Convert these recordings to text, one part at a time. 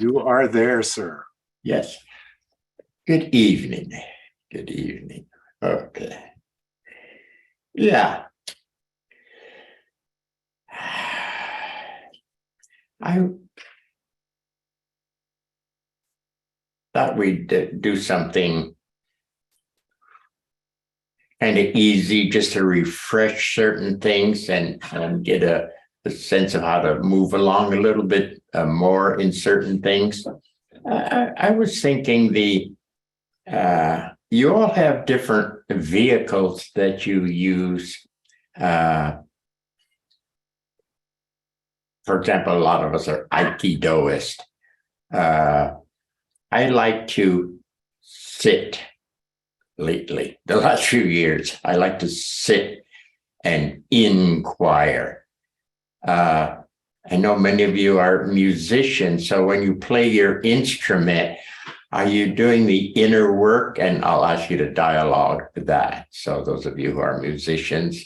You are there, sir. Yes. Good evening. Good evening. Okay. Yeah. I thought we'd do something kind of easy just to refresh certain things and get a sense of how to move along a little bit more in certain things. I was thinking you all have different vehicles that you use. For example, a lot of us are Aikidoists. I like to sit lately, the last few years. I like to sit and inquire. I know many of you are musicians, so when you play your instrument, are you doing the inner work? And I'll ask you to dialogue with that. So those of you who are musicians,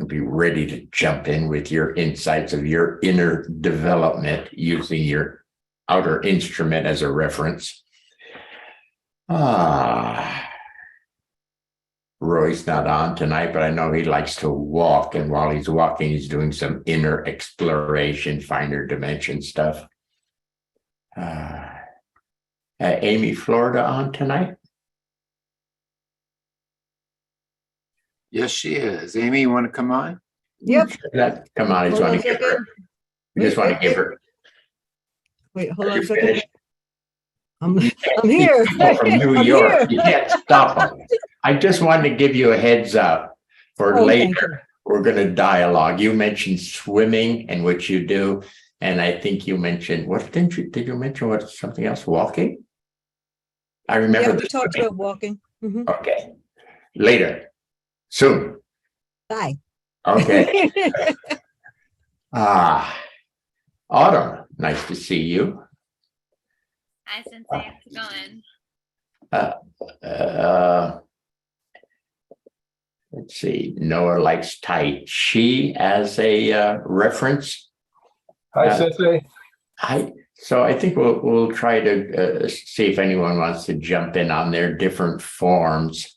be ready to jump in with your insights of your inner development using your outer instrument as a reference. Roy's not on tonight, but I know he likes to walk. And while he's walking, he's doing some inner exploration, finer dimension stuff. Amy Florida on tonight? Yes, she is. Amy, you want to come on? Yep. Come on, I just Hold on want to a give her. second. We just want to give her. Wait, hold on You a second. finished? I'm here. People from New I'm York. here. You can't stop them. I just wanted to give you a heads up for Oh, thank you. later. We're going to dialogue. You mentioned swimming and what you do. And I think you mentioned, did you mention what, something else? Walking? I remember Yeah, we the talked swimming. about walking. Mhm. Okay. Later. Soon. Bye. Okay. Autumn, nice to see you. Hi, Sensei. How's it going? Let's see. Noah likes Tai Chi as a reference. Hi, Sensei. So I think we'll try to see if anyone wants to jump in on their different forms.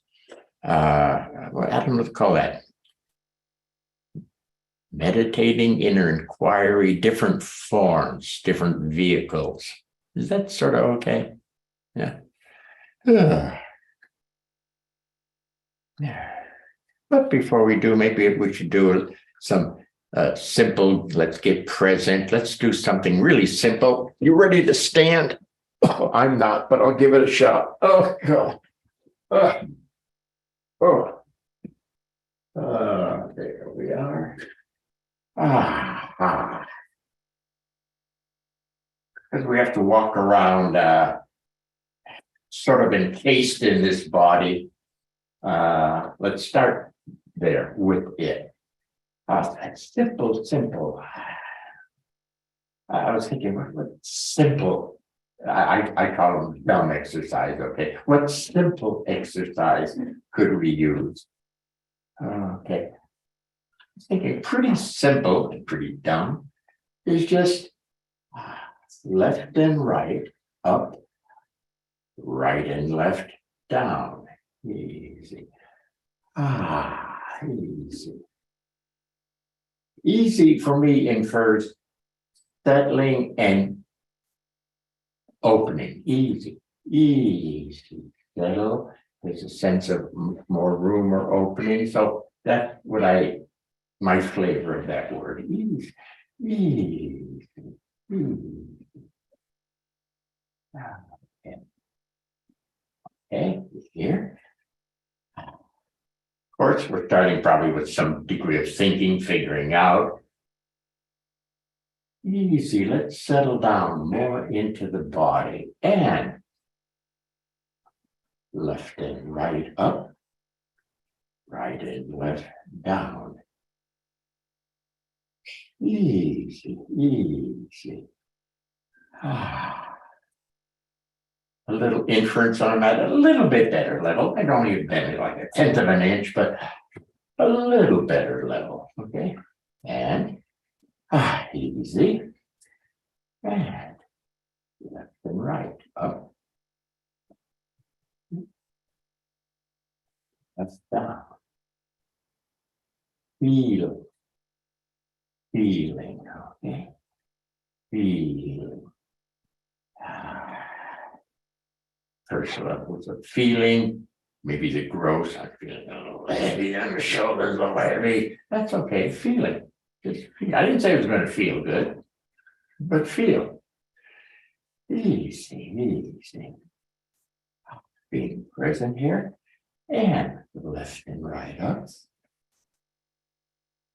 I don't know what to call that. Meditating, inner inquiry, different forms, different vehicles. Is that sort of okay? Yeah. But before we do, maybe we should do some simple, let's get present. Let's do something really simple. You ready to stand? Oh, I'm not, but I'll give it a shot. Oh, God. There we are. Because we have to walk around sort of encased in this body. Let's start there with it. That's simple. I was thinking, what simple? I call them dumb exercise. Okay, what simple exercise could we use? Okay, I was thinking pretty simple and pretty dumb is just left and right, up, right and left, down. Easy. Easy. Easy for me infers settling and opening. Easy. Settle. There's a sense of more room or opening. So that's what my flavor of that word. Easy. Okay, here. Of course, we're starting probably with some degree of thinking, figuring out. Easy, let's settle down more into the body and left and right up, right and left down. Easy. A little inference on that, a little bit better level. I don't even bend it like a tenth of an inch, but a little better level. Okay. And easy. And left and right, up. That's down. Feeling. Feeling, okay. Feeling. First levels of feeling. Maybe the gross, I'm feeling a little heavy on the shoulders, a little heavy. That's okay, feeling. Just feel. I didn't say it was going to feel good, but feel. Easy, easy. Being present here. And left and right up.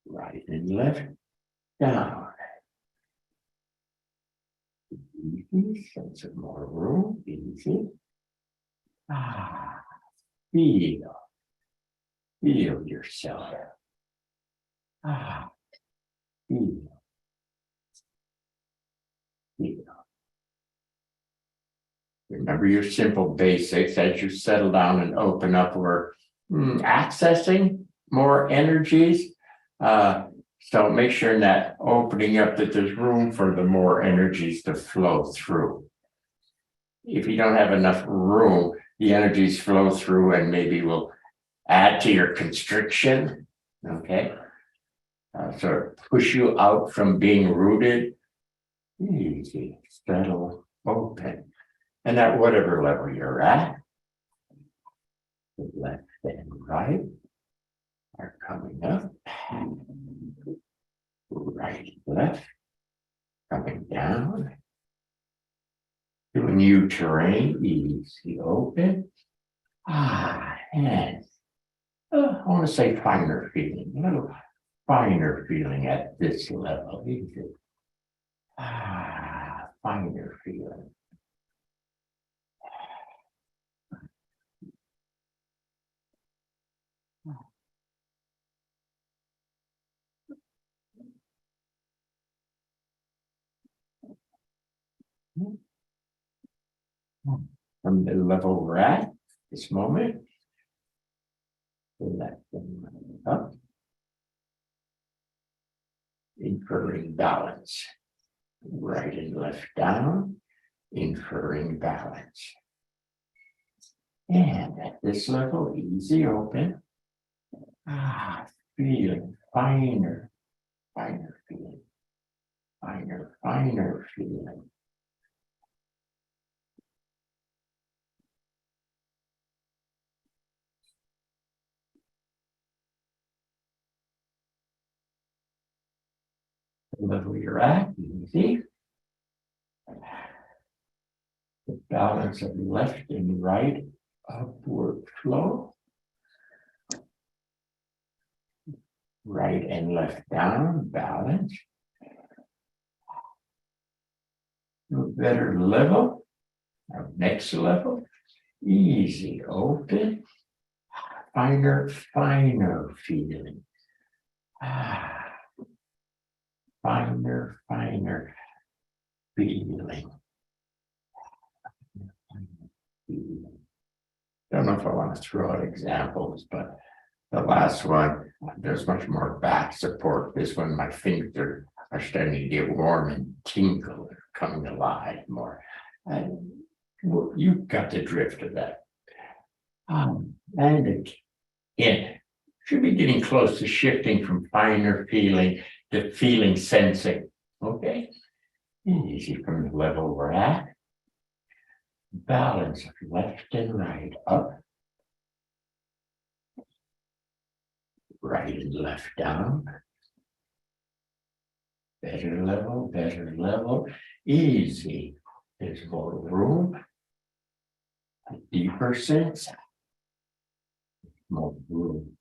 Right and left down. Easy, sense of more room, easy. Feel. Feel yourself. Feel. Feel. Remember your simple basics as you settle down and open up. We're accessing more energies. So make sure in that opening up that there's room for the more energies to flow through. If you don't have enough room, the energies flow through and maybe will add to your constriction. Okay. So push you out from being rooted. Easy, settle, open. And at whatever level you're at, the left and right are coming up. Right, left, coming down. To a new terrain, easy, open. And I want to say finer feeling, a little finer feeling at this level. Easy. Finer feeling. From the level we're at this moment, left and right up, inferring balance, right and left down, inferring balance. And at this level, easy, open, feeling finer, finer feeling, finer feeling. The level you're at, easy. The balance of left and right, upward flow. Right and left down, balance. To a better level, our next level, easy, open, finer feeling. Finer feeling. Don't know if I want to throw out examples, but the last one, there's much more back support. This one, my fingers are starting to get warm and tingle, they're coming alive more. And you got the drift of that. And again, should be getting close to shifting from finer feeling to feeling sensing. Okay? Easy from the level we're at. Balance left and right up. Right and left down. Better level. Easy. There's more room. A deeper sense. More room.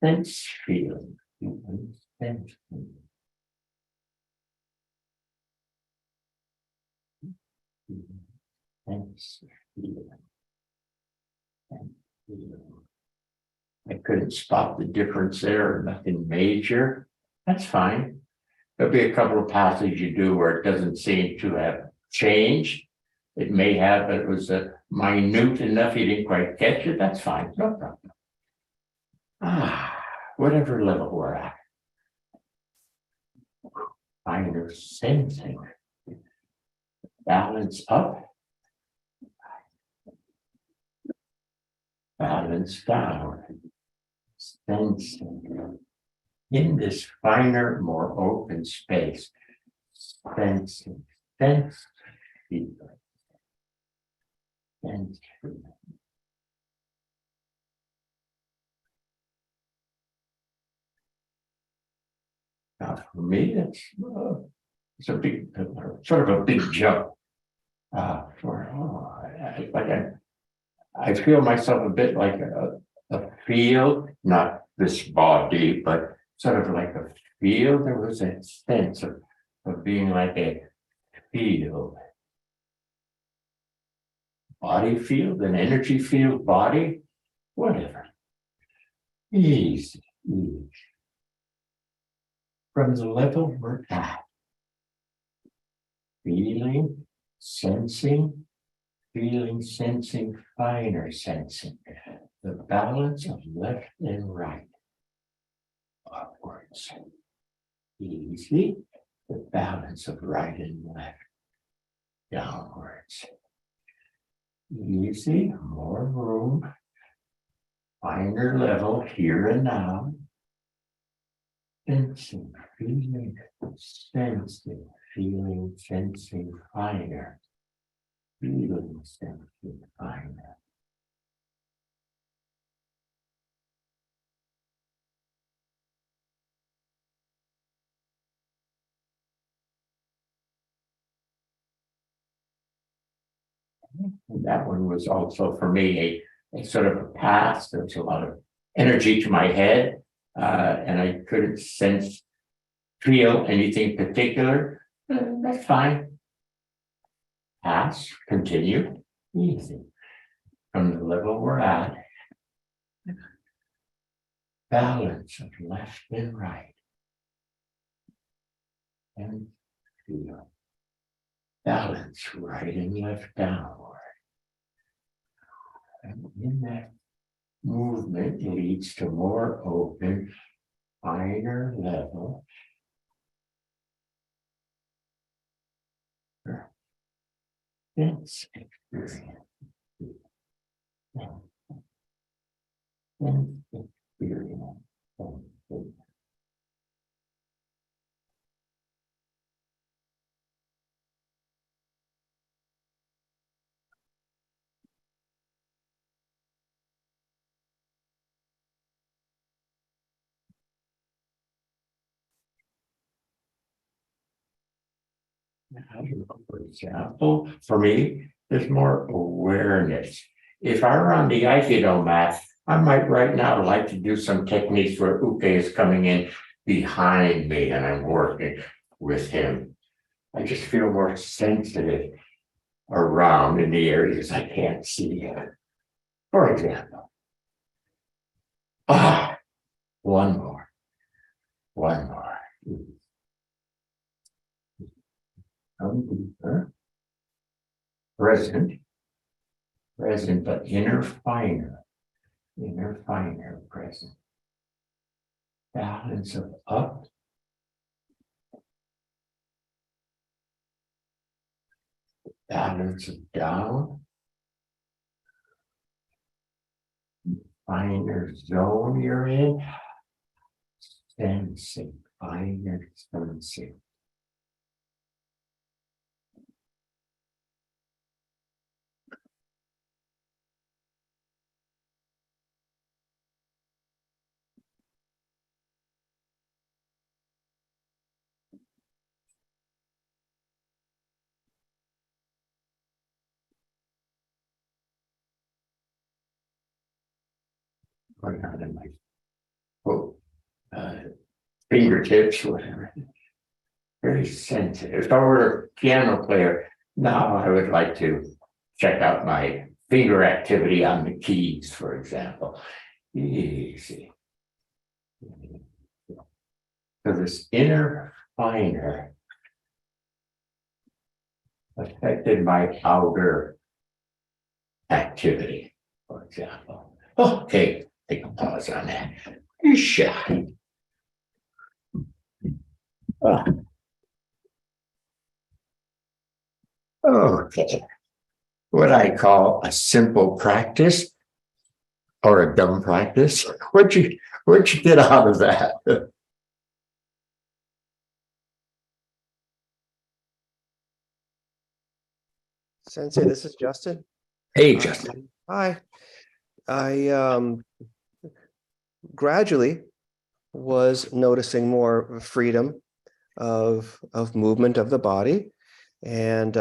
Sense feeling. Sense feeling. Sense feeling. I couldn't spot the difference there, nothing major. That's fine. There'll be a couple of passages you do where it doesn't seem to have changed. It may have, but it was minute enough you didn't quite catch it. That's fine, no problem. Whatever level we're at. finer sensing. Balance up. Balance down. Sensing. In this finer, more open space. Sensing. Sense. Feeling. Sense. Feeling. Now, for me, it's a big, sort of a big jump. I feel myself a bit like a field, not this body, but sort of like a field. There was a sense of being like a field. Body field, an energy field, body, whatever. Easy, easy. From the level we're at. Feeling, sensing, feeling, sensing, finer sensing. The balance of left and right. Upwards. Easy. The balance of right and left. Downwards. Easy. More room. Finer level here and now. Sensing, feeling, sensing, feeling, sensing, finer. Feeling, sensing, finer. And that one was also for me a sort of a pass. There was a lot of energy to my head, and I couldn't feel anything particular. That's fine. Pass, continue, easy. From the level we're at, balance of left and right. And feel. Balance right and left downward. And in that movement leads to more open, finer level. Sense experience. Sense experience. For example, for me, there's more awareness. If I were on the Aikido mat, I might right now like to do some techniques where Uke is coming in behind me and I'm working with him. I just feel more sensitive around in the areas I can't see. For example, one more. Deeper. Present, but inner finer, present. Balance of up. Balance of down. Finer zone you're in. Sensing, finer sensing. Going out in my fingertips, whatever. Very sensitive. If I were a piano player, now I would like to check out my finger activity on the keys, for example. Easy. So this inner finer affected my outer activity, for example. Okay, take a pause on that. Ueshiba. Ah. Okay. What I call a simple practice or a dumb practice. What'd you get out of that? Sensei, this is Justin. Hey, Justin. Hi. I gradually was noticing more freedom of movement of the body, and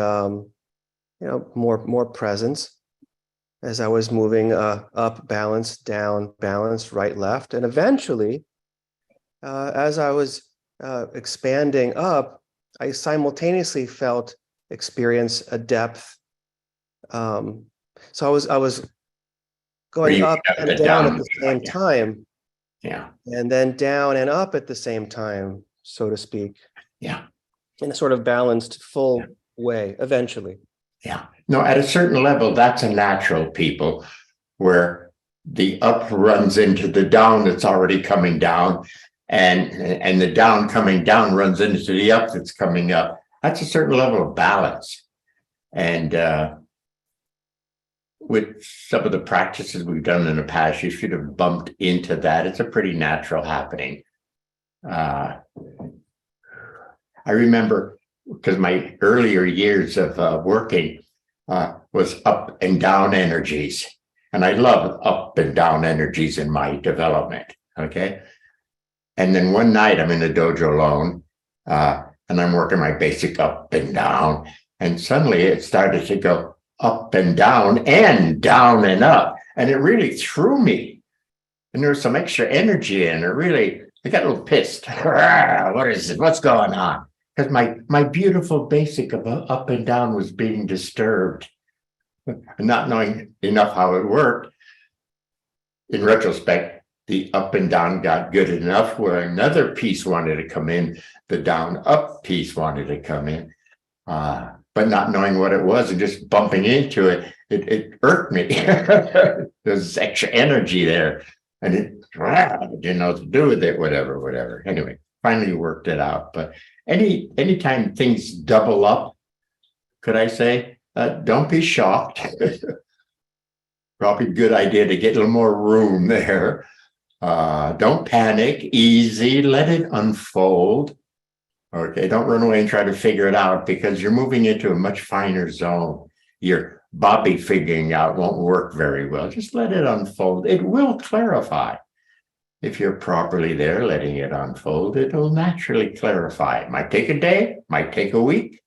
more presence as I was moving up, balance, down, balance, right, left, and eventually, as I was expanding up, I simultaneously experience a depth. So I was going up and down at the same time. Yeah. And then down and up at the same time, so to speak. Yeah. In a sort of balanced, full way, eventually. Yeah. No, at a certain level, that's a natural, people, where the up runs into the down that's already coming down, and the down coming down runs into the up that's coming up. That's a certain level of balance. And with some of the practices we've done in the past, you should have bumped into that. It's a pretty natural happening. I remember, because my earlier years of working was up and down energies. And I love up and down energies in my development, okay? And then one night I'm in the dojo alone, and I'm working my basic up and down, and suddenly it started to go up and down and up, and it really threw me. And there was some extra energy in it. I got a little pissed. What is it? What's going on? Because my beautiful basic of up and down was being disturbed, and not knowing enough how it worked. In retrospect, the up and down got good enough where another piece wanted to come in, the down up piece wanted to come in, but not knowing what it was and just bumping into it, it irked me. There's extra energy there, and I didn't know what to do with it, whatever. Anyway, finally worked it out. But anytime things double up, could I say, don't be shocked. Probably a good idea to get a little more room there. Don't panic, easy, let it unfold. Okay, don't run away and try to figure it out, because you're moving into a much finer zone. Your Bobby figuring out won't work very well. Just let it unfold. It will clarify. If you're properly there, letting it unfold, it will naturally clarify. It might take a day, might take a week.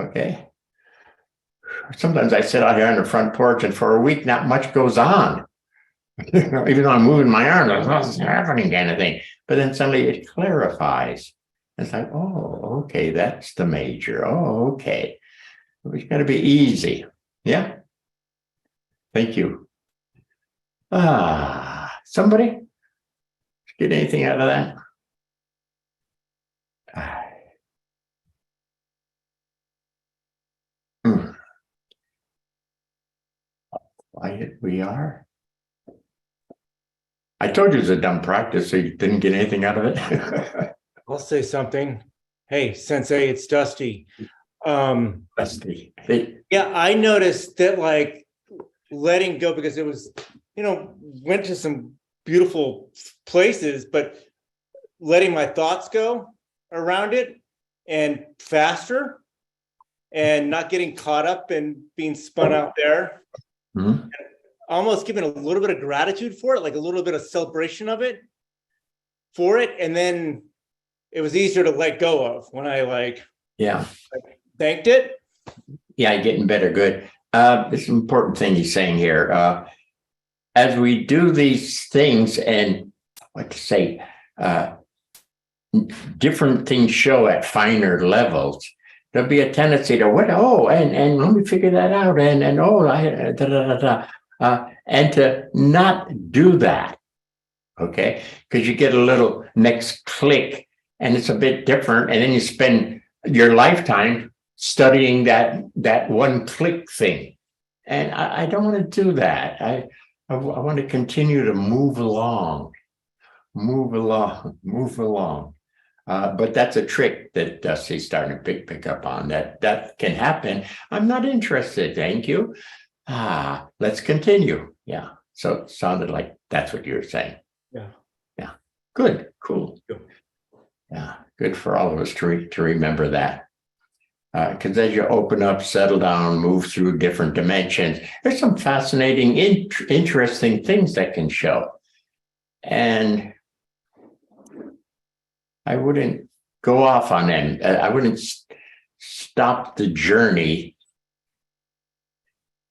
Okay. Sometimes I sit out here on the front porch, and for a week, not much goes on. Even though I'm moving my arm, there's nothing happening kind of thing. But then suddenly it clarifies. It's like, oh, okay, that's the major. Oh, okay. It's got to be easy. Yeah. Thank you. Somebody get anything out of that? Quiet we are. I told you it was a dumb practice, so you didn't get anything out of it. I'll say something. Hey, Sensei, it's Dusty. Dusty. Yeah, I noticed that, like, letting go, because it was, went to some beautiful places, but letting my thoughts go around it and faster, and not getting caught up and being spun out there. Mm-hmm. Almost giving a little bit of gratitude for it, like a little bit of celebration of it for it. And then it was easier to let go of when I thanked it. Yeah, getting better. Good. It's an important thing he's saying here. As we do these things, and different things show at finer levels, there'll be a tendency to and let me figure that out, and to not do that, okay? Because you get a little next click, and it's a bit different, and then you spend your lifetime studying that one click thing, and I don't want to do that. I want to continue to move along. But that's a trick that Dusty's starting to pick up on. That can happen. I'm not interested, thank you. Let's continue. Yeah. So it sounded like that's what you were saying. Yeah. Yeah. Good. Cool. Good. Yeah. Good for all of us to remember that. Because as you open up, settle down, move through different dimensions, there's some fascinating, interesting things that can show. And I wouldn't go off on them. I wouldn't stop the journey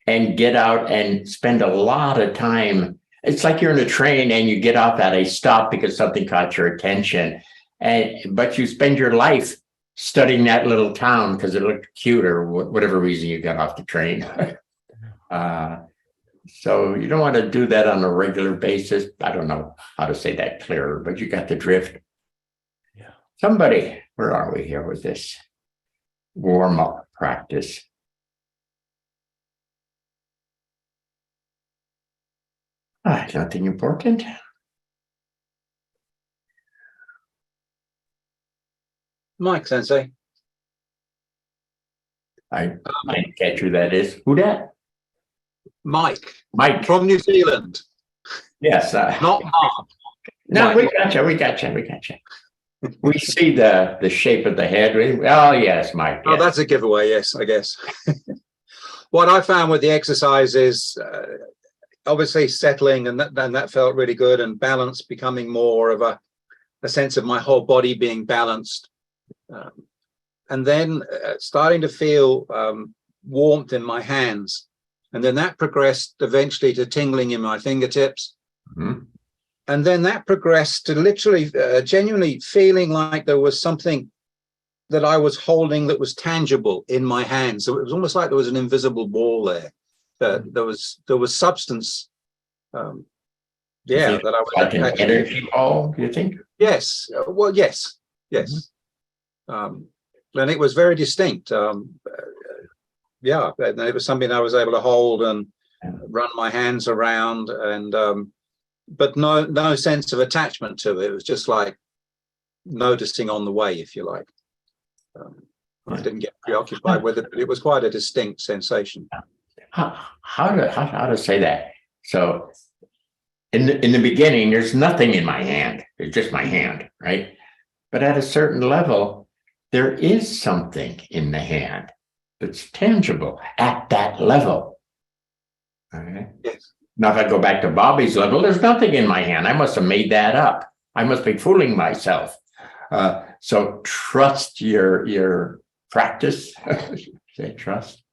and get out and spend a lot of time. It's like you're in a train and you get off at a stop because something caught your attention. But you spend your life studying that little town because it looked cute or whatever reason you got off the train. So you don't want to do that on a regular basis. I don't know how to say that clearer, but you got the drift. Yeah. Somebody, where are we here with this warm-up practice? Nothing important. Mike Sensei. I didn't catch who that is. Who that? Mike Mike. from New Zealand. Yes. Not Mark. No, Mike. we got you. We see the shape of the head. Oh, yes, Mike. Oh, Yes. that's a giveaway. Yes, I guess. What I found with the exercise is obviously settling, and that felt really good, and balance becoming more of a sense of my whole body being balanced. And then starting to feel warmth in my hands. And then that progressed eventually to tingling in my fingertips. Mm-hmm. And then that progressed to literally genuinely feeling like there was something that I was holding that was tangible in my hands. So it was almost like there was an invisible ball there. There was substance. That I was Like an actually, energy ball, do you think? yes. Well, yes. Mm-hmm. And it was very distinct. And it was something I was able to hold and run my hands around, and but no sense of attachment to it. It was just like noticing on the way, if you like. I didn't get preoccupied with it, but it was quite a distinct sensation. How to say that? So in the beginning, there's nothing in my hand. It's just my hand, right? But at a certain level, there is something in the hand that's tangible at that level. All right. Yes. Now, if I go back to Bobby's level, there's nothing in my hand. I must have made that up. I must be fooling myself. So trust your practice. Say trust.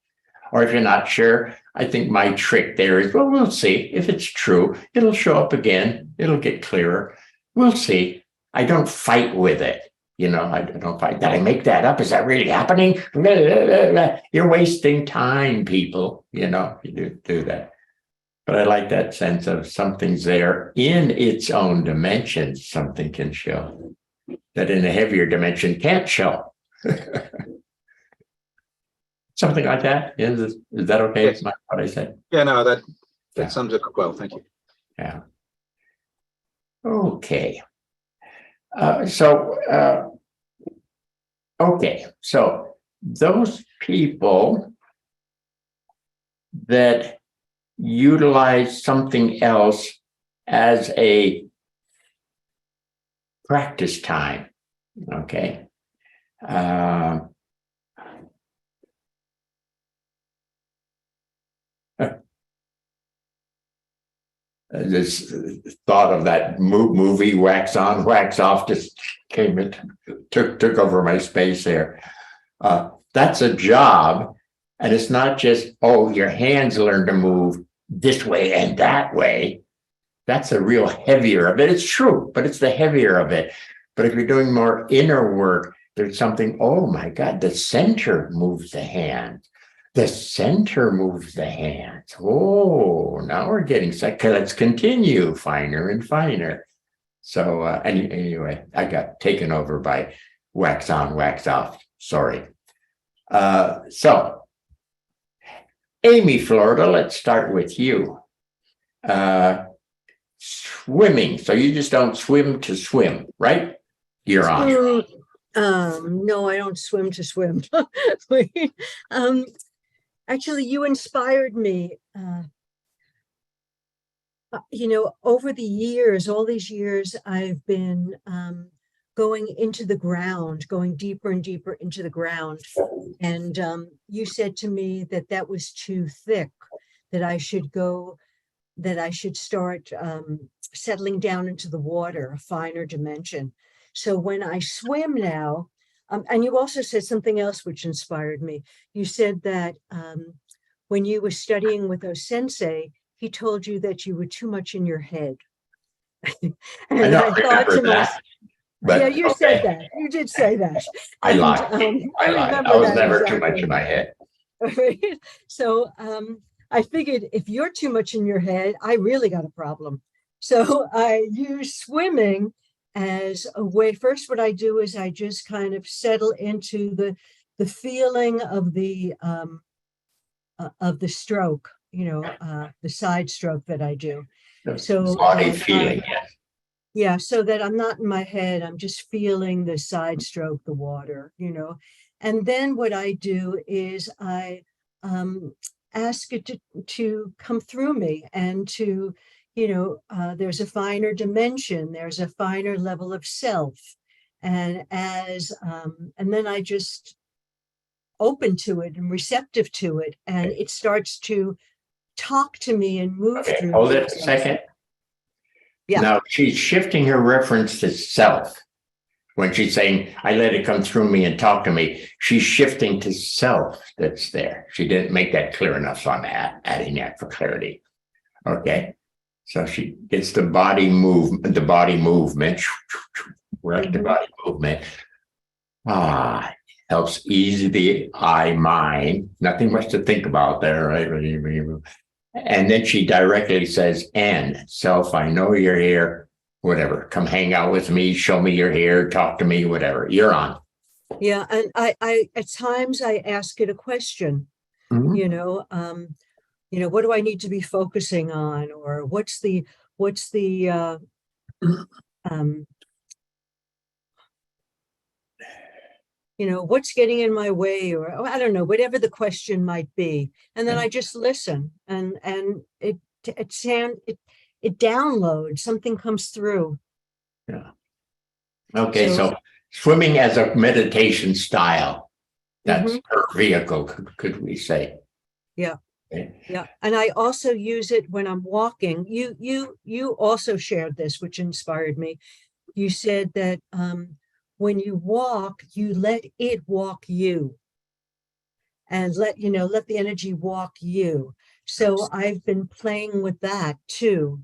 Or if you're not sure, I think my trick there is, well, we'll see. If it's true, it'll show up again. It'll get clearer. We'll see. I don't fight with it. You know, I don't fight. Did I make that up? Is that really happening? You're wasting time, people. You know, you do that. But I like that sense of something's there in its own dimension. Something can show that in a heavier dimension can't show. Something like that. Is that okay? Yes. What I said? Yeah, no, that sums it up well. Thank you. Yeah. Okay. Okay. So those people that utilize something else as a practice time, okay. This thought of that movie Wax On, Wax Off just came in, took over my space there. That's a job, and it's not just, oh, your hands learn to move this way and that way. That's a real heavier of it. It's true, but it's the heavier of it. But if you're doing more inner work, there's something, oh my God, the center moves the hands. The center moves the hands. Oh, now we're getting set. Let's continue finer and finer. So anyway, I got taken over by Wax On, Wax Off. Sorry. So, Amy, Florida, let's start with you. Swimming. So you just don't swim to swim, right? You're on. No, I don't swim to swim. um, Actually, you inspired me. Over the years, all these years, I've been going into the ground, going deeper and deeper into the ground. And you said to me that that was too thick, that I should start settling down into the water, a finer dimension. So when I swim now, and you also said something else which inspired me. You said that when you were studying with OSensei, he told you that you were too much in your head. And I don't remember that. myself, But yeah, you okay. said that. You did say that. I And, lied. I lied. remember I was that never too much exactly. in my head. So I figured if you're too much in your head, I really got a problem. So I use swimming as a way. First, what I do is I just kind of settle into the feeling of the stroke, the side stroke that I do. So Body feeling, yes. yeah, so that I'm not in my head, I'm just feeling the side stroke, the water, And then what I do is I ask it to come through me and to, there's a finer dimension, there's a finer level of self. And and then I just open to it and receptive to it, and it starts to talk to me and move Okay, through hold me. it a second. Yeah. Now she's shifting her reference to self. When she's saying, I let it come through me and talk to me, she's shifting to self that's there. She didn't make that clear enough, so I'm adding that for clarity. Okay. So she gets the body movement, right? The body movement. Helps ease the mind. Nothing much to think about there, right? And then she directly says, and self, I know you're here, whatever. Come hang out with me, show me you're here, talk to me, whatever. You're on. Yeah. And I at times I ask it a question, Mhm. What do I need to be focusing on? Or what's the what's getting in my way, or I don't know, whatever the question might be. And then I just listen, and it downloads, something comes through. Yeah. Okay, so swimming as a meditation style. That's her vehicle, could we say? Yeah. Okay. Yeah. And I also use it when I'm walking. You also shared this, which inspired me. You said that when you walk, you let it walk you, and let the energy walk you. So I've been playing with that too.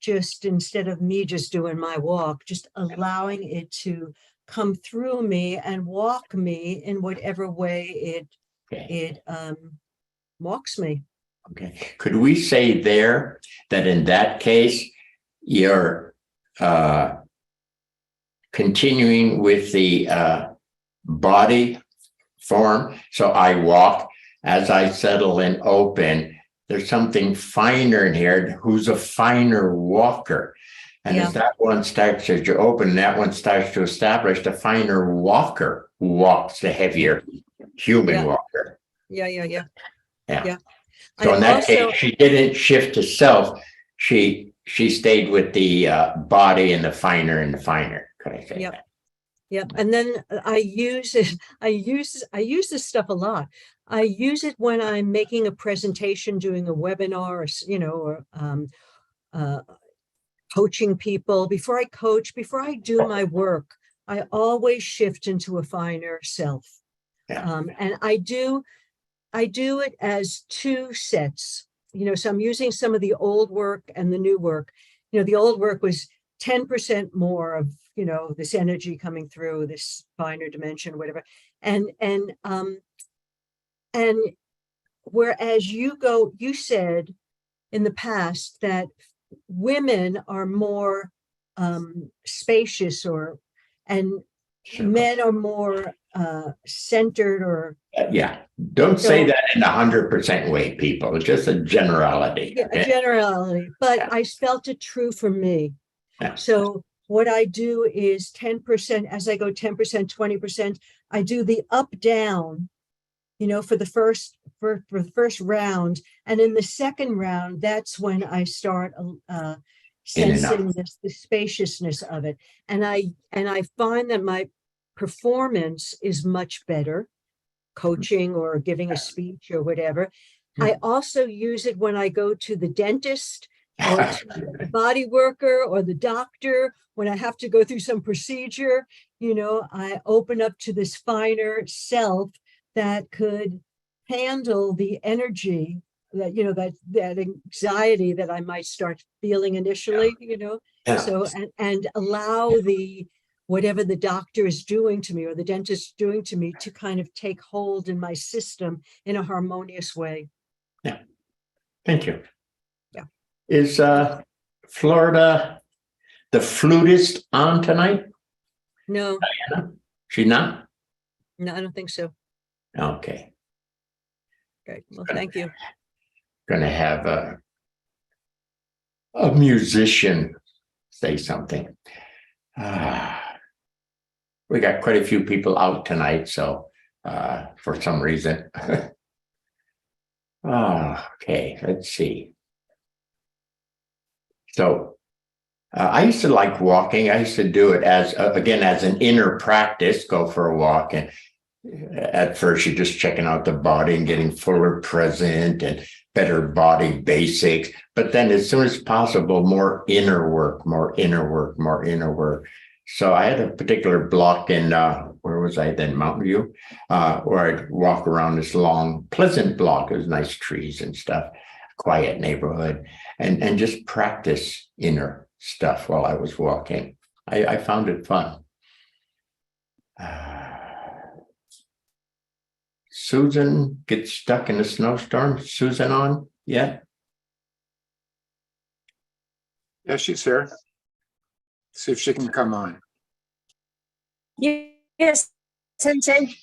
Just instead of me just doing my walk, just allowing it to come through me and walk me in whatever way it walks me. Okay. Could we say there that in that case, you're continuing with the body form? So I walk, as I settle and open, there's something finer in here. Who's a finer walker? And as that one starts, as you open, that one starts to establish the finer walker who walks the heavier human walker. Yeah. So in that case, she didn't shift to self. She stayed with the body and the finer. Could I say that? Yep. And then I use it. I use this stuff a lot. I use it when I'm making a presentation, doing a webinar, or coaching people. Before I do my work, I always shift into a finer self. And I do it as two sets. So I'm using some of the old work and the new work. The old work was 10% more of this energy coming through, this finer dimension, whatever. And whereas you said in the past that women are more spacious, and men are more centered, or don't say that in 100% way, people. It's just a generality. A generality, but I felt it true for me. So what I do is 10%, as I go 10%, 20%, I do the up down, for the first round. And in the second round, that's when I start sensing the spaciousness of it. And I find that my performance is much better, coaching or giving a speech or whatever. I also use it when I go to the dentist or to the body worker or the doctor, when I have to go through some procedure. I open up to this finer self that could handle the energy that that anxiety that I might start feeling initially, so and allow whatever the doctor is doing to me or the dentist is doing to me to kind of take hold in my system in a harmonious way. Yeah. Thank you. Yeah. Is Florida the flutist on tonight? No, Diana? She not? no, I don't think so. Okay. Okay, well, thank you. Gonna have a musician say something. We got quite a few people out tonight, so for some reason. Okay, let's see. So I used to like walking. I used to do it as an inner practice, go for a walk. And at first you're just checking out the body and getting fuller present and better body basics. But then as soon as possible, more inner work. So I had a particular block in, where was I then? Mountain View, where I'd walk around this long, pleasant block. It was nice trees and stuff, quiet neighborhood, and just practice inner stuff while I was walking. I found it fun. Susan gets stuck in a snowstorm. Susan on yet? Yeah, she's here. See if she can come on. Yes, Sensei.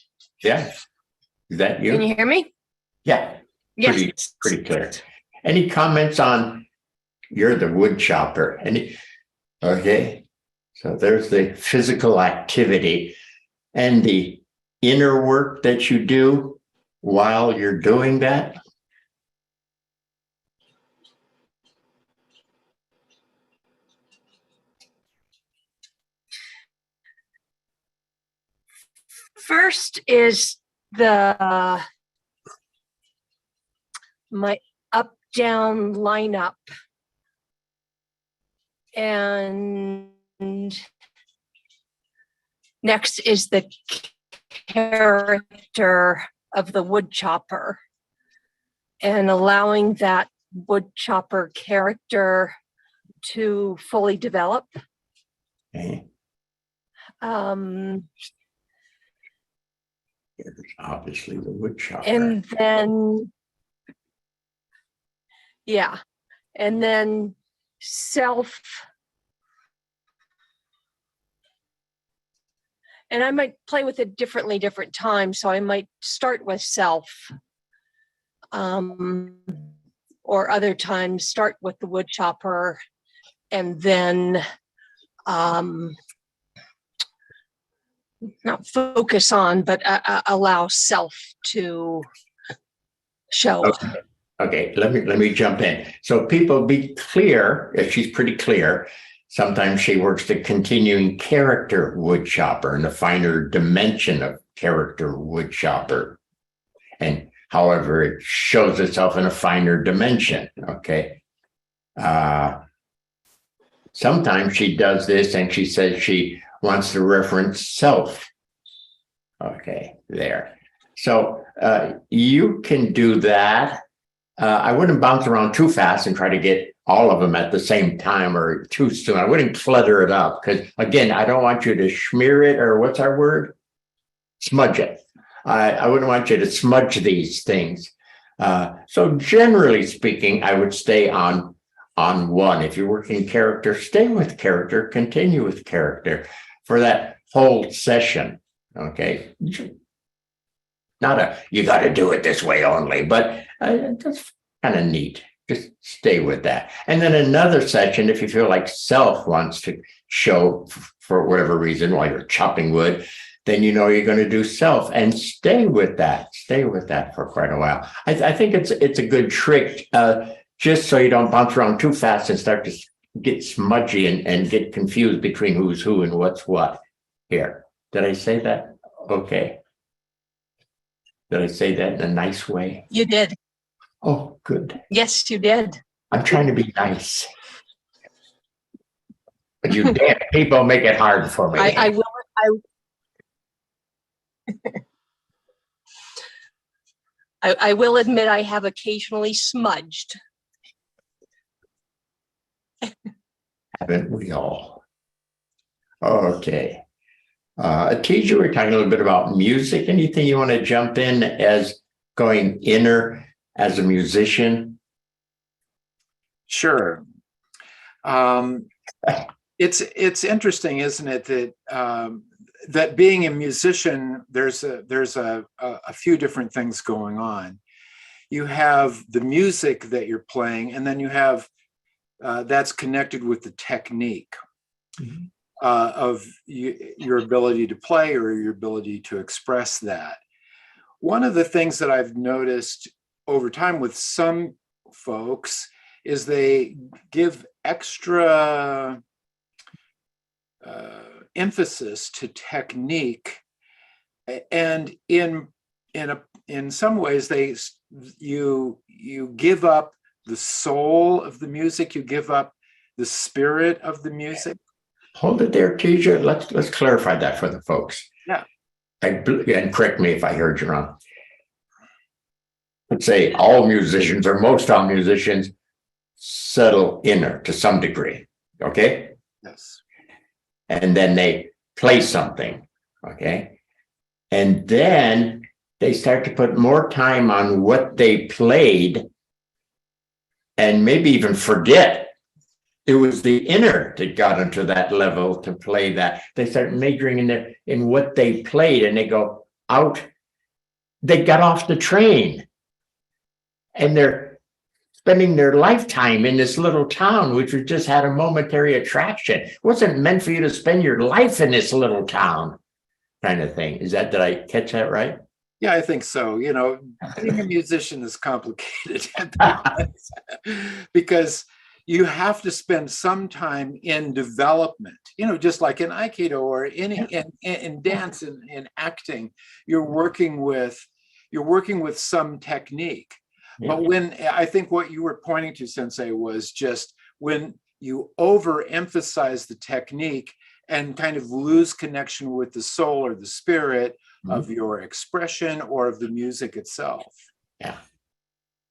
Yeah. Is that you? Can you hear me? Yeah. Yes. Pretty clear. Any comments on you're the wood chopper? Okay. So there's the physical activity and the inner work that you do while you're doing that. First is my up down lineup, and next is the character of the wood chopper and allowing that wood chopper character to fully develop. Okay. Obviously the wood chopper. And then self. And I might play with it differently different times. So I might start with self, or other times start with the wood chopper and then not focus on, but allow self to show. Okay, let me jump in. So people be clear, if she's pretty clear, sometimes she works the continuing character wood chopper and the finer dimension of character wood chopper. And however, it shows itself in a finer dimension, okay? Sometimes she does this and she says she wants to reference self. Okay, there. So you can do that. I wouldn't bounce around too fast and try to get all of them at the same time or too soon. I wouldn't clutter it up because, again, I don't want you to smear it, or what's our word? Smudge it. I wouldn't want you to smudge these things. So generally speaking, I would stay on one. If you're working character, stay with character, continue with character for that whole session, okay? Not you got to do it this way only, but that's kind of neat. Just stay with that. And then another section, if you feel like self wants to show for whatever reason while you're chopping wood, then you know you're going to do self and stay with that. Stay with that for quite a while. I think it's a good trick, just so you don't bounce around too fast and start to get smudgy and get confused between who's who and what's what. Here, did I say that? Okay. Did I say that in a nice way? You did. Oh, good. Yes, you did. I'm trying to be nice. But you damn people make it hard for me. I will. I will admit I have occasionally smudged. Haven't we all? Okay. Teacher, we're talking a little bit about music. Anything you want to jump in as going inner as a musician? Sure. It's interesting, isn't it, that that being a musician, there's a few different things going on. You have the music that you're playing, and then you have that's connected with the technique of your ability to play or your ability to express that. One of the things that I've noticed over time with some folks is they give extra emphasis to technique, and in some ways you give up the soul of the music, you give up the spirit of the music. Hold it there, teacher. Let's clarify that for the folks. Yeah. And correct me if I heard you wrong. Let's say all musicians or most all musicians settle inner to some degree. Okay. Yes. And then they play something. Okay. And then they start to put more time on what they played and maybe even forget it was the inner that got them to that level to play that. They start majoring in what they played, and they go out. They got off the train, and they're spending their lifetime in this little town, which was just had a momentary attraction. It wasn't meant for you to spend your life in this little town, kind of thing. Did I catch that right? Yeah, I think so. You know, being a musician is complicated because you have to spend some time in development, you know, just like in Aikido or in dance and in acting, you're working with some technique. Yeah. But when I think what you were pointing to, Sensei, was just when you overemphasize the technique and kind of lose connection with the soul or the spirit of your expression or of the music itself. Yeah.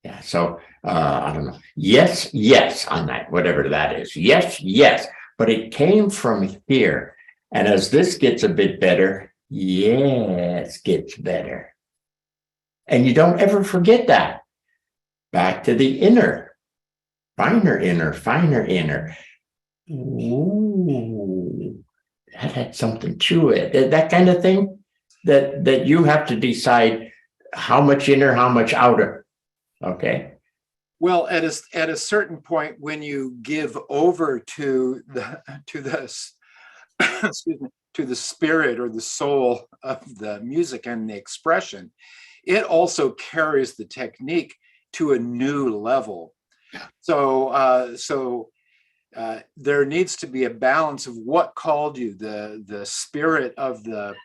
Yeah. So I don't know. Yes on that, whatever that is. Yes. But it came from here. And as this gets a bit better, yes, gets better. And you don't ever forget that. Back to the inner, finer inner. Ooh, that had something to it. That kind of thing that you have to decide how much inner, how much outer. Okay. Well, at a certain point, when you give over to the excuse me, to the spirit or the soul of the music and the expression, it also carries the technique to a new level. So there needs to be a balance of what called you, the spirit of the,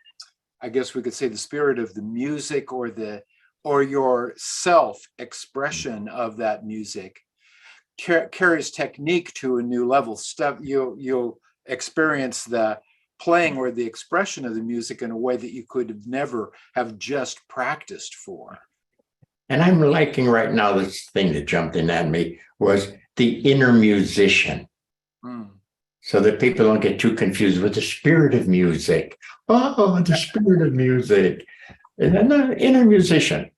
I guess we could say the spirit of the music or your self-expression of that music carries technique to a new level. You'll experience the playing or the expression of the music in a way that you could never have just practiced for. And I'm liking right now, this thing that jumped in at me was the inner musician. So that people don't get too confused with the spirit of music. Oh, the spirit of music. And then the inner musician.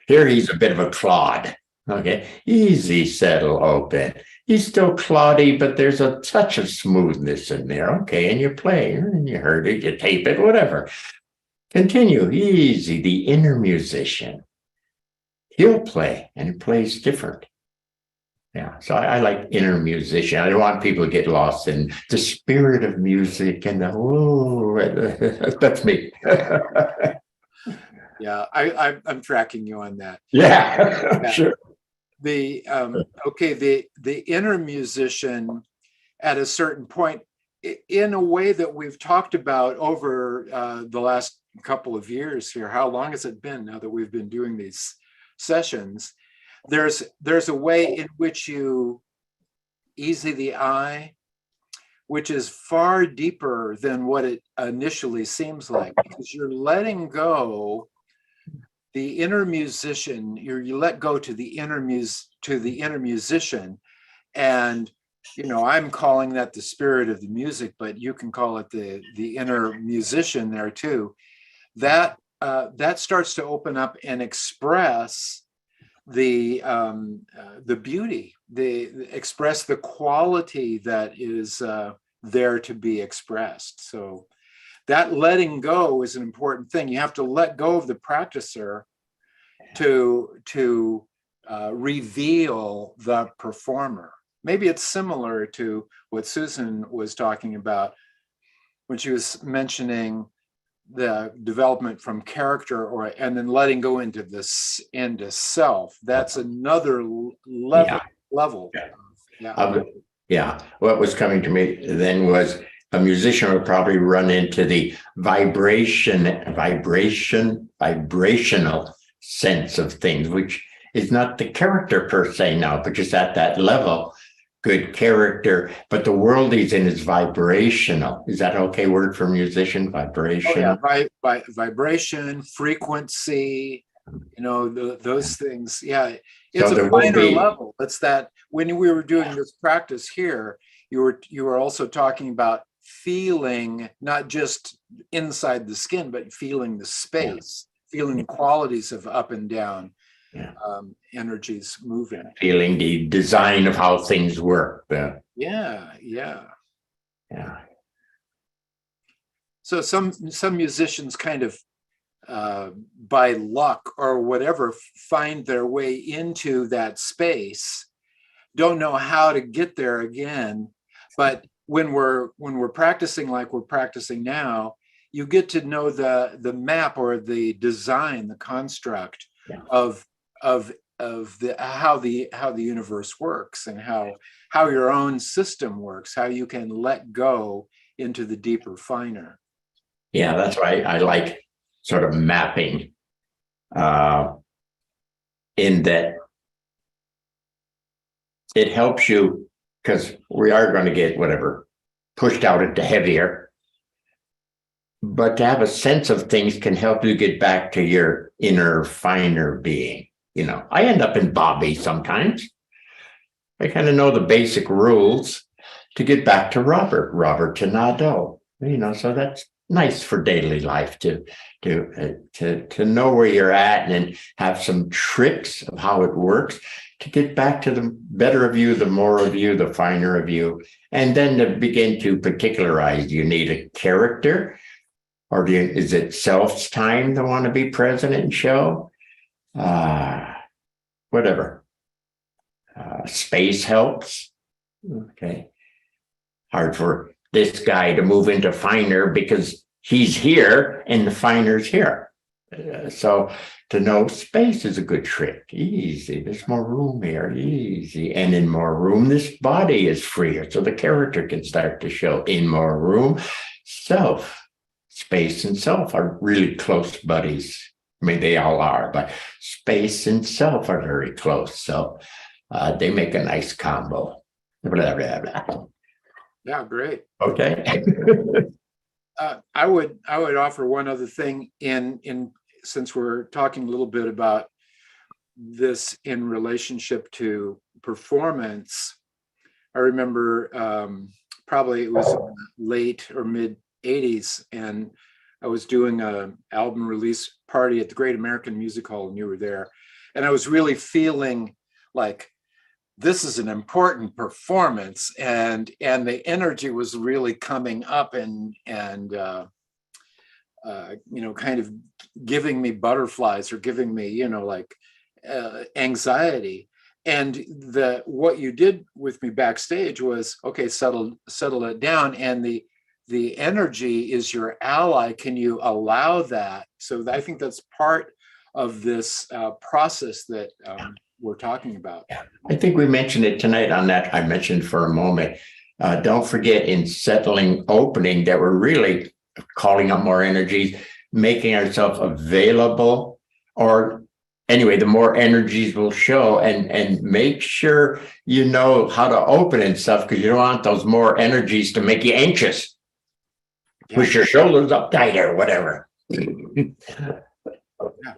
Here he's a bit of a clod. Okay. Easy, settle, open. He's still cloddy, but there's a touch of smoothness in there. Okay. And you play and you heard it, you tape it, whatever. Continue. Easy. The inner musician. He'll play, and he plays different. Yeah, so I like inner musician. I don't want people to get lost in the spirit of music and the that's me. Yeah, I'm tracking you on that. Yeah, Yeah. sure. The okay, the inner musician at a certain point, in a way that we've talked about over the last couple of years here. How long has it been now that we've been doing these sessions? There's a way in which you easy the eye, which is far deeper than what it initially seems like, because you're letting go the inner musician. You let go to the inner musician, and I'm calling that the spirit of the music, but you can call it the inner musician there too. That starts to open up and express the beauty, express the quality that is there to be expressed. So that letting go is an important thing. You have to let go of the practicer to reveal the performer. Maybe it's similar to what Susan was talking about when she was mentioning the development from character and then letting go into self. That's another level. Yeah. What was coming to me then was a musician would probably run into the vibrational sense of things, which is not the character per se now, but just at that level, good character. But the world he's in is vibrational. Is that okay word for musician? Vibration. Oh, yeah. Vibration, frequency, those things. Yeah. It's a finer level. It's that when we were doing this practice here, you were also talking about feeling not just inside the skin, but feeling the space, feeling the qualities of up and down energies moving. Feeling the design of how things work. Yeah. So some musicians kind of by luck or whatever find their way into that space, don't know how to get there again. But when we're practicing like we're practicing now, you get to know the map or the design, the construct of how the universe works, and how your own system works, how you can let go into the deeper, finer. Yeah, that's why I like sort of mapping in that it helps you, because we are going to get pushed out into heavier, but to have a sense of things can help you get back to your inner, finer being. I end up in Bobby sometimes. I kind of know the basic rules to get back to Robert to Nadeau. So that's nice for daily life to know where you're at and have some tricks of how it works to get back to the better of you, the more of you, the finer of you, and then to begin to particularize. Do you need a character, or is it self's time to want to be present and show? Whatever. Space helps. Okay. Hard for this guy to move into finer because he's here and the finer's here. So to know space is a good trick. Easy. There's more room here. Easy. And in more room, this body is freer. So the character can start to show. In more room, space and self are really close buddies. I mean, they all are, but space and self are very close. So they make a nice combo. Blah, blah, blah. Yeah, great. Okay. I would offer one other thing in since we're talking a little bit about this in relationship to performance. I remember probably it was late or mid 80s, and I was doing an album release party at the Great American Music Hall, and you were there. And I was really feeling like this is an important performance, and the energy was really coming up and kind of giving me butterflies or giving me anxiety. and what you did with me backstage was, okay, settle it down, and the energy is your ally. Can you allow that? So I think that's part of this process that we're talking about. I think we mentioned it tonight on that. I mentioned for a moment. Don't forget, in settling opening, that we're really calling up more energies, making ourselves available, or anyway, the more energies will show, and make sure you know how to open and stuff, because you don't want those more energies to make you anxious. Yeah. Push your shoulders up tighter, or whatever.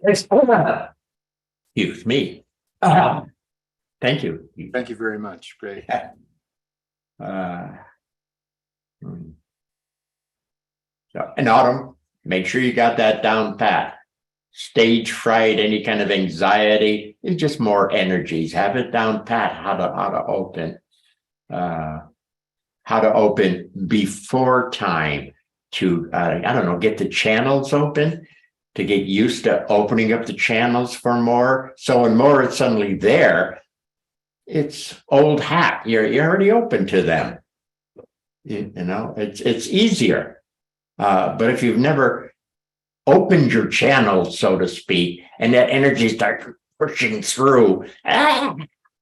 Excuse me. Thank you. Thank you very much. Great. So, and Autumn, make sure you got that down pat. Stage fright, any kind of anxiety, it's just more energies. Have it down pat. How to open. How to open before time to I don't know, get the channels open, to get used to opening up the channels for more. So when more is suddenly there, it's old hat. You're already open to them. You know, it's easier. But if you've never opened your channels, so to speak, and that energy starts pushing through,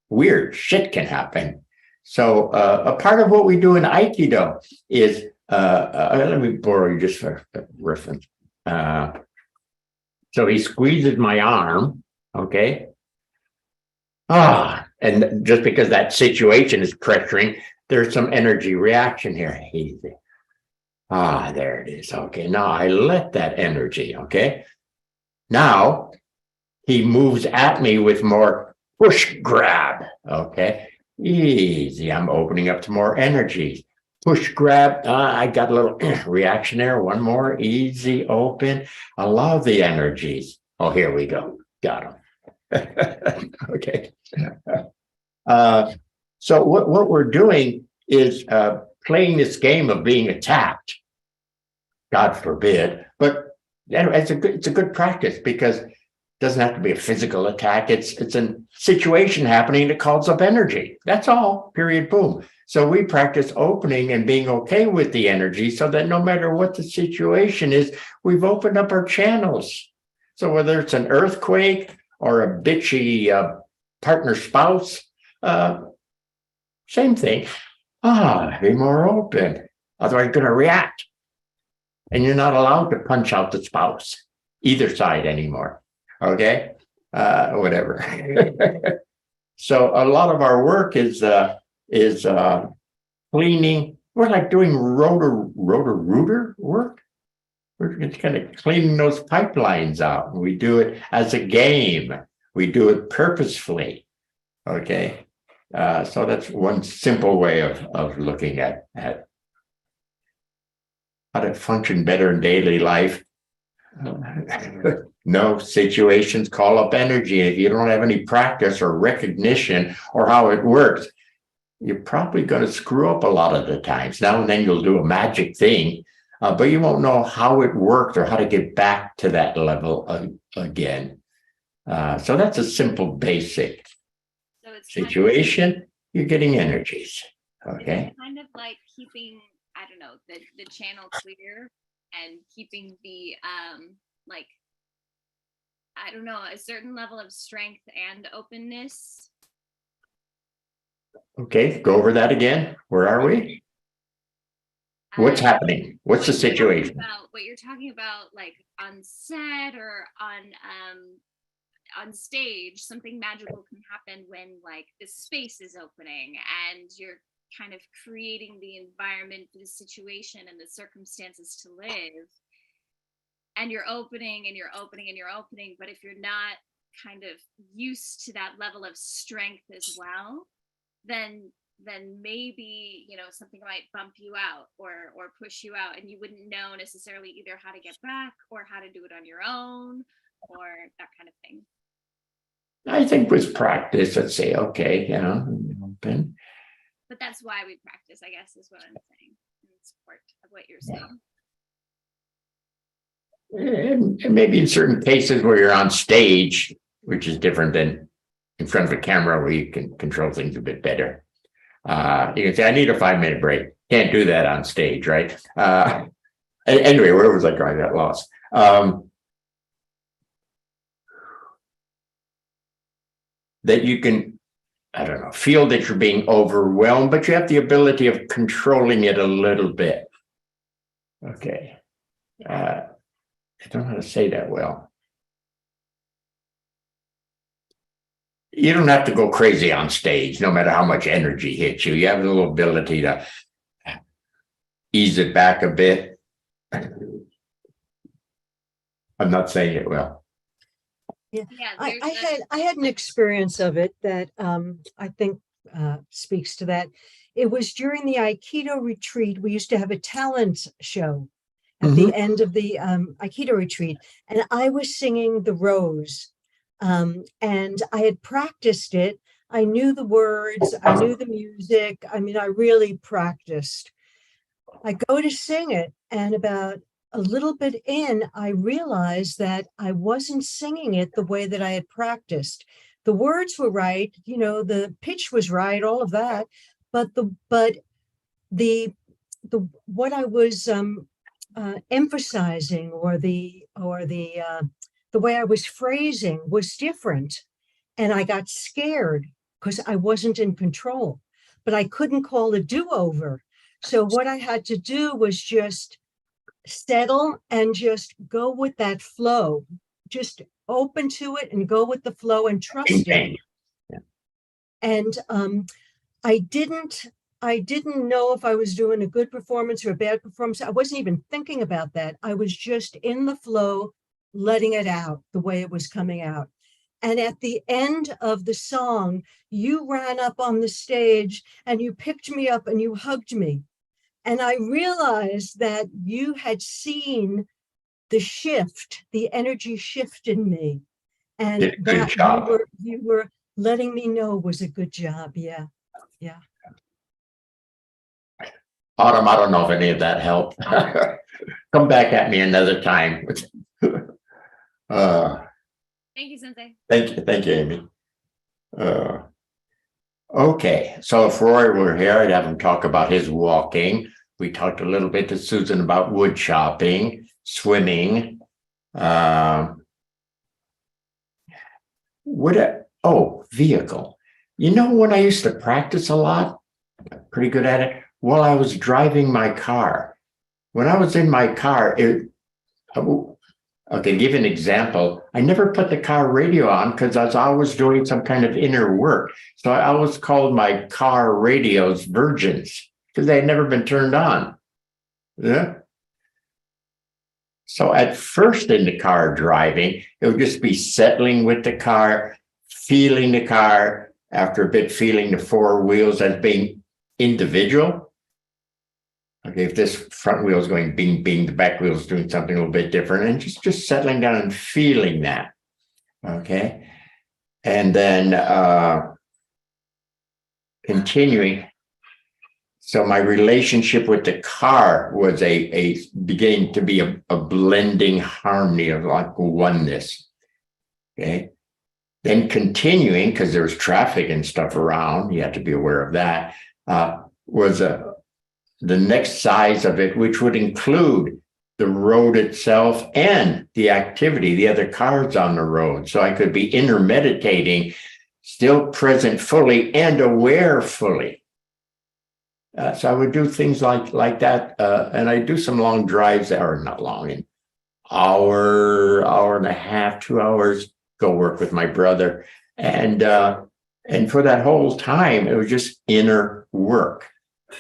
weird shit can happen. So a part of what we do in Aikido is, let me borrow you just for reference. So he squeezes my arm, okay? And just because that situation is pressuring, there's some energy reaction here. Easy. There it is. Okay, now I let that energy, okay? Now he moves at me with more push grab, okay? Easy, I'm opening up to more energies. Push grab, I got a little reaction there. One more, easy, open. Allow the energies. Oh, here we go. Got them. Okay. So what we're doing is playing this game of being attacked. God forbid, but it's a good practice, because it doesn't have to be a physical attack. It's a situation happening that calls up energy. That's all. Period. Boom. So we practice opening and being okay with the energy, so that no matter what the situation is, we've opened up our channels. So whether it's an earthquake or a bitchy partner spouse, same thing. Be more open. Otherwise, you're going to react. And you're not allowed to punch out the spouse, either side anymore. Okay? Whatever. So a lot of our work is cleaning. We're like doing rotor-rooter work. We're just kind of cleaning those pipelines out. We do it as a game. We do it purposefully. Okay? So that's one simple way of looking at how to function better in daily life. No, situations call up energy. If you don't have any practice or recognition or how it works, you're probably going to screw up a lot of the times. Now and then you'll do a magic thing, but you won't know how it worked or how to get back to that level again. So that's a simple basic situation. You're getting energies. Okay. It's kind of like keeping, I don't know, the channel clear, and keeping the like, I don't know, a certain level of strength and openness. Okay, go over that again. Where are we? What's happening? What's the situation? What you're talking about, like on set or on stage, something magical can happen when like the space is opening and you're kind of creating the environment for the situation and the circumstances to live, and you're opening and you're opening and you're opening, but if you're not kind of used to that level of strength as well, then maybe, you know, something might bump you out or push you out, and you wouldn't know necessarily either how to get back or how to do it on your own or that kind of thing. I think with practice, let's say, okay, you know, open. But that's why we practice, I guess, is what I'm saying, in support of what you're saying. And maybe in certain cases where you're on stage, which is different than in front of a camera where you can control things a bit better. You can say, I need a 5-minute break. Can't do that on stage, right? Anyway, where was I going? I got lost. That you can, I don't know, feel that you're being overwhelmed, but you have the ability of controlling it a little bit. Okay. I don't know how to say that well. You don't have to go crazy on stage, no matter how much energy hits you. You have a little ability to ease it back a bit. I'm not saying it well. Yeah, Yeah, I had an experience of it that I think speaks to that. It was during the Aikido retreat. We used to have a talent show at the end of the Aikido retreat, and I was singing The Rose, and I had practiced it. I knew the words, I knew the music. I mean, I really practiced. I go to sing it, and about a little bit in, I realized that I wasn't singing it the way that I had practiced. The words were right, you know, the pitch was right, all of that, but the what I was emphasizing, or the way I was phrasing was different, and I got scared because I wasn't in control. But I couldn't call a do-over. So what I had to do was just settle and just go with that flow, just open to it and go with the flow and trust it. Yeah. And I didn't know if I was doing a good performance or a bad performance. I wasn't even thinking about that. I was just in the flow, letting it out the way it was coming out. And at the end of the song, you ran up on the stage and you picked me up and you hugged me. And I realized that you had seen the shift, the energy shift in me. And that you were letting me know was a good job. Yeah. Yeah. Autumn, I don't know if any of that helped. Come back at me another time. Thank you, Sensei. Thank you, Amy. Okay, so if Roy were here, I'd have him talk about his walking. We talked a little bit to Susan about wood chopping, swimming. Vehicle. You know, when I used to practice a lot, pretty good at it, while I was driving my car. When I was in my car, okay, give an example. I never put the car radio on because I was always doing some kind of inner work. So I always called my car radios virgins because they had never been turned on. Yeah. So at first in the car driving, it would just be settling with the car, feeling the car, after a bit feeling the four wheels as being individual. Okay, if this front wheel is going bing, bing, the back wheel is doing something a little bit different, and just settling down and feeling that. Okay. And then continuing. So my relationship with the car was a beginning to be a blending harmony of like oneness. Okay. Then continuing, because there was traffic and stuff around, you have to be aware of that, was the next size of it, which would include the road itself and the activity, the other cars on the road. So I could be inner meditating, still present fully and aware fully. So I would do things like that. And I do some long drives that are not long, an hour and a half, 2 hours, go work with my brother. And for that whole time, it was just inner work.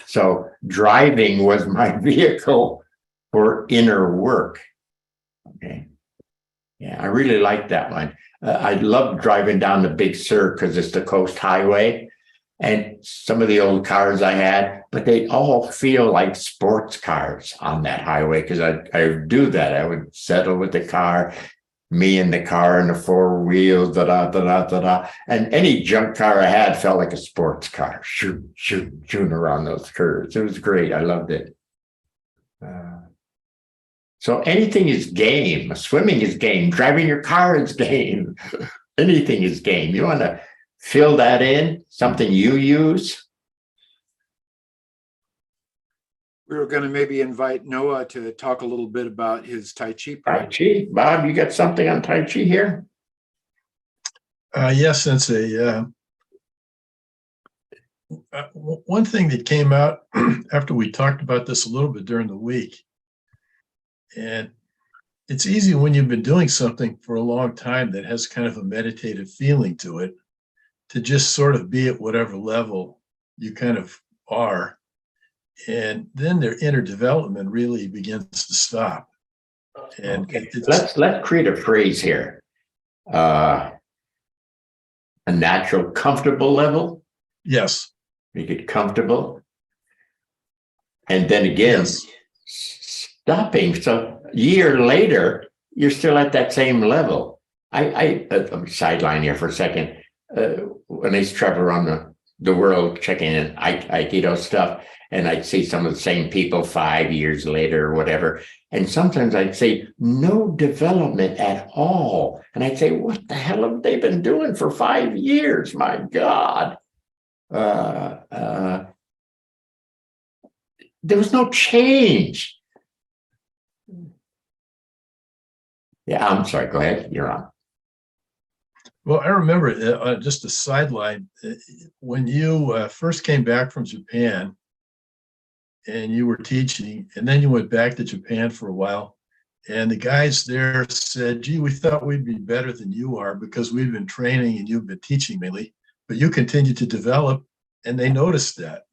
So driving was my vehicle for inner work. Okay. Yeah, I really like that one. I love driving down the Big Sur because it's the coast highway. And some of the old cars I had, but they all feel like sports cars on that highway because I would do that. I would settle with the car, me in the car and the four wheels, da-da. And any junk car I had felt like a sports car, shooting around those curves. It was great. I loved it. So anything is game. Swimming is game. Driving your car is game. Anything is game. You want to fill that in, something you use? We were going to maybe invite Noah to talk a little bit about his Tai Chi Tai practice. Chi, Bob, you got something on Tai Chi here? Yes, Sensei. One thing that came out after we talked about this a little bit during the week, and it's easy when you've been doing something for a long time that has kind of a meditative feeling to it, to just sort of be at whatever level you kind of are. And then their inner development really begins to stop. And Okay. Let's create a phrase here. A natural, comfortable level. yes, Make it comfortable. And then again, yes, stopping. So a year later, you're still at that same level. I'm sideline here for a second. When I used to travel around the world checking in Aikido stuff, and I'd see some of the same people 5 years later or whatever. And sometimes I'd say, no development at all. And I'd say, what the hell have they been doing for 5 years? My God. There was no change. Yeah, I'm sorry. Go ahead. You're on. well, I remember just a sideline, when you first came back from Japan and you were teaching, and then you went back to Japan for a while, and the guys there said, gee, we thought we'd be better than you are because we've been training and you've been teaching mainly, but you continue to develop, and they noticed that.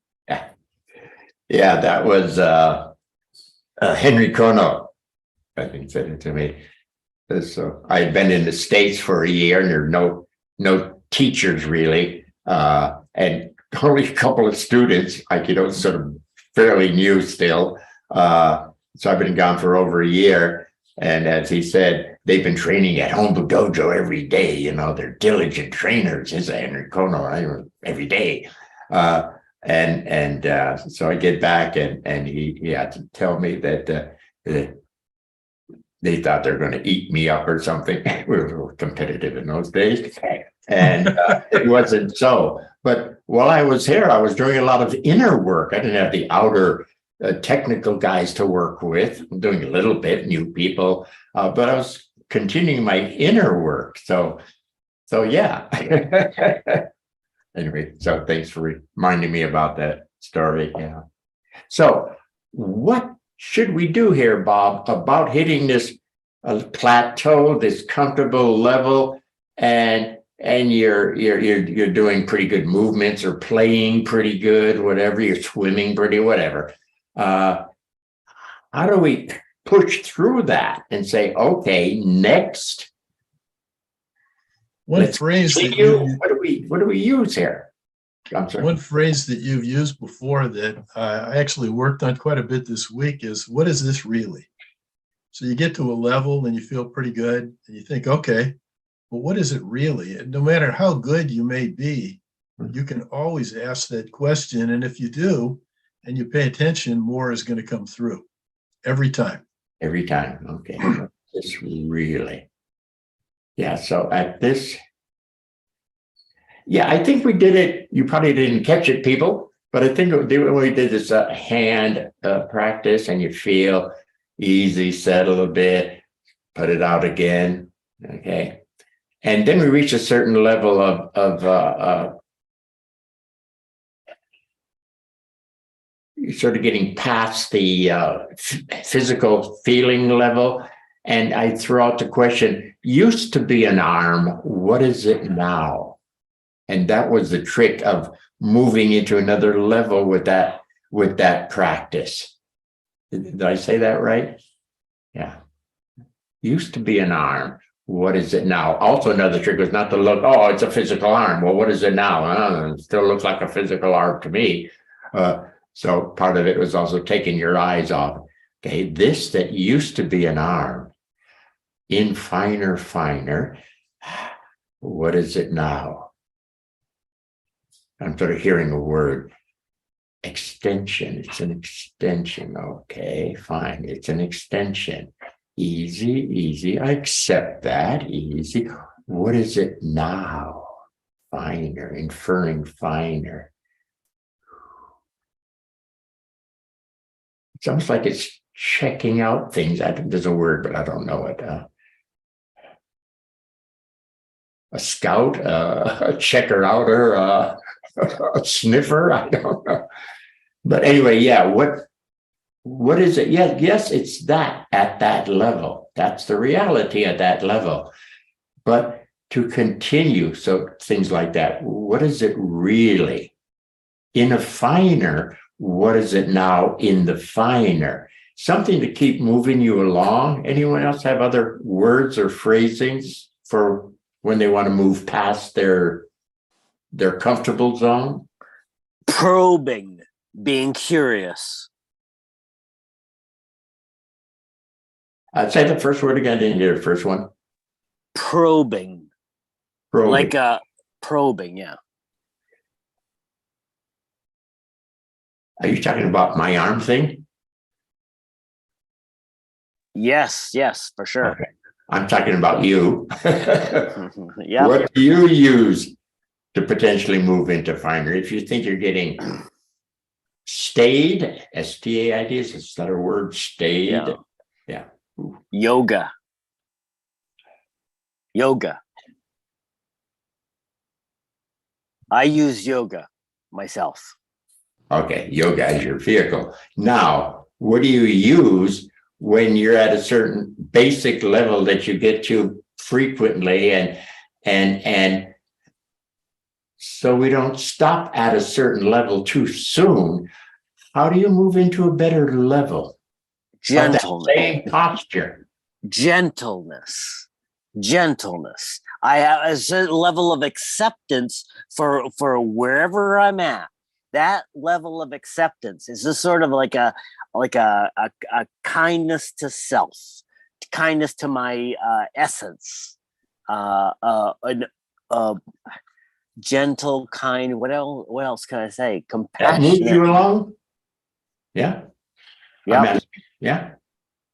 Yeah, that was Henry Kono, I think, said it to me. So I had been in the States for a year, and there were no teachers really, and only a couple of students. Aikido sort of fairly new still. So I've been gone for over a year. And as he said, they've been training at Hombu Dojo every day. You know, they're diligent trainers. Is Henry Kono every day. So I get back, and he had to tell me that they thought they were going to eat me up or something. We were competitive in those days, and it wasn't so. But while I was here, I was doing a lot of inner work. I didn't have the outer technical guys to work with. I'm doing a little bit, new people, but I was continuing my inner work. So yeah. Anyway, so thanks for reminding me about that story. Yeah. So what should we do here, Bob, about hitting this plateau, this comfortable level, and you're doing pretty good movements or playing pretty good, whatever, you're swimming pretty, whatever. How do we push through that and say, okay, next? One phrase that what do we use here? I'm sorry. One phrase that you've used before that I actually worked on quite a bit this week is, what is this really? So you get to a level and you feel pretty good and you think, okay, but what is it really? And no matter how good you may be, you can always ask that question. And if you do, and you pay attention, more is going to come through every time. Every time. Okay. This really. Yeah. So at this. Yeah, I think we did it. You probably didn't catch it, people, but I think when we did this hand practice, and you feel easy, settle a bit, put it out again. Okay. And then we reach a certain level of sort of getting past the physical feeling level. And I throw out the question, used to be an arm, what is it now? And that was the trick of moving into another level with that practice. Did I say that right? Yeah. Used to be an arm. What is it now? Also, another trick was not to look, oh, it's a physical arm. Well, what is it now? It still looks like a physical arm to me. So part of it was also taking your eyes off. Okay, this that used to be an arm, in finer, what is it now? I'm sort of hearing a word, extension. It's an extension. Okay, fine. It's an extension. Easy. I accept that. Easy. What is it now? finer, inferring finer. It's almost like it's checking out things. I think there's a word, but I don't know it. A scout, a checker outer, a sniffer. I don't know. But anyway, yeah. What is it? Yeah, yes, it's that at that level. That's the reality at that level. But to continue, so things like that. What is it really? In a finer, what is it now in the finer? Something to keep moving you along. Anyone else have other words or phrasings for when they want to move past their comfortable zone? Probing, being curious. I'd say the first word again. I didn't hear the first one. Probing. Probing. Like probing, yeah. Are you talking about my arm thing? Yes, for sure. Okay. I'm talking about you. Yeah. What do you use to potentially move into finer? If you think you're getting stayed, S-T-A-I-D, is that a word? Stayed? Yeah. Yoga. I use yoga myself. Okay, yoga as your vehicle. Now, what do you use when you're at a certain basic level that you get to frequently, and so we don't stop at a certain level too soon? How do you move into a better level? Gentleness. Same posture. Gentleness. I have a certain level of acceptance for wherever I'm at. That level of acceptance is just sort of like a kindness to self, kindness to my essence, gentle, kind. What else can I say? That moves you Compassionate. along. Yeah. Yeah. Yeah.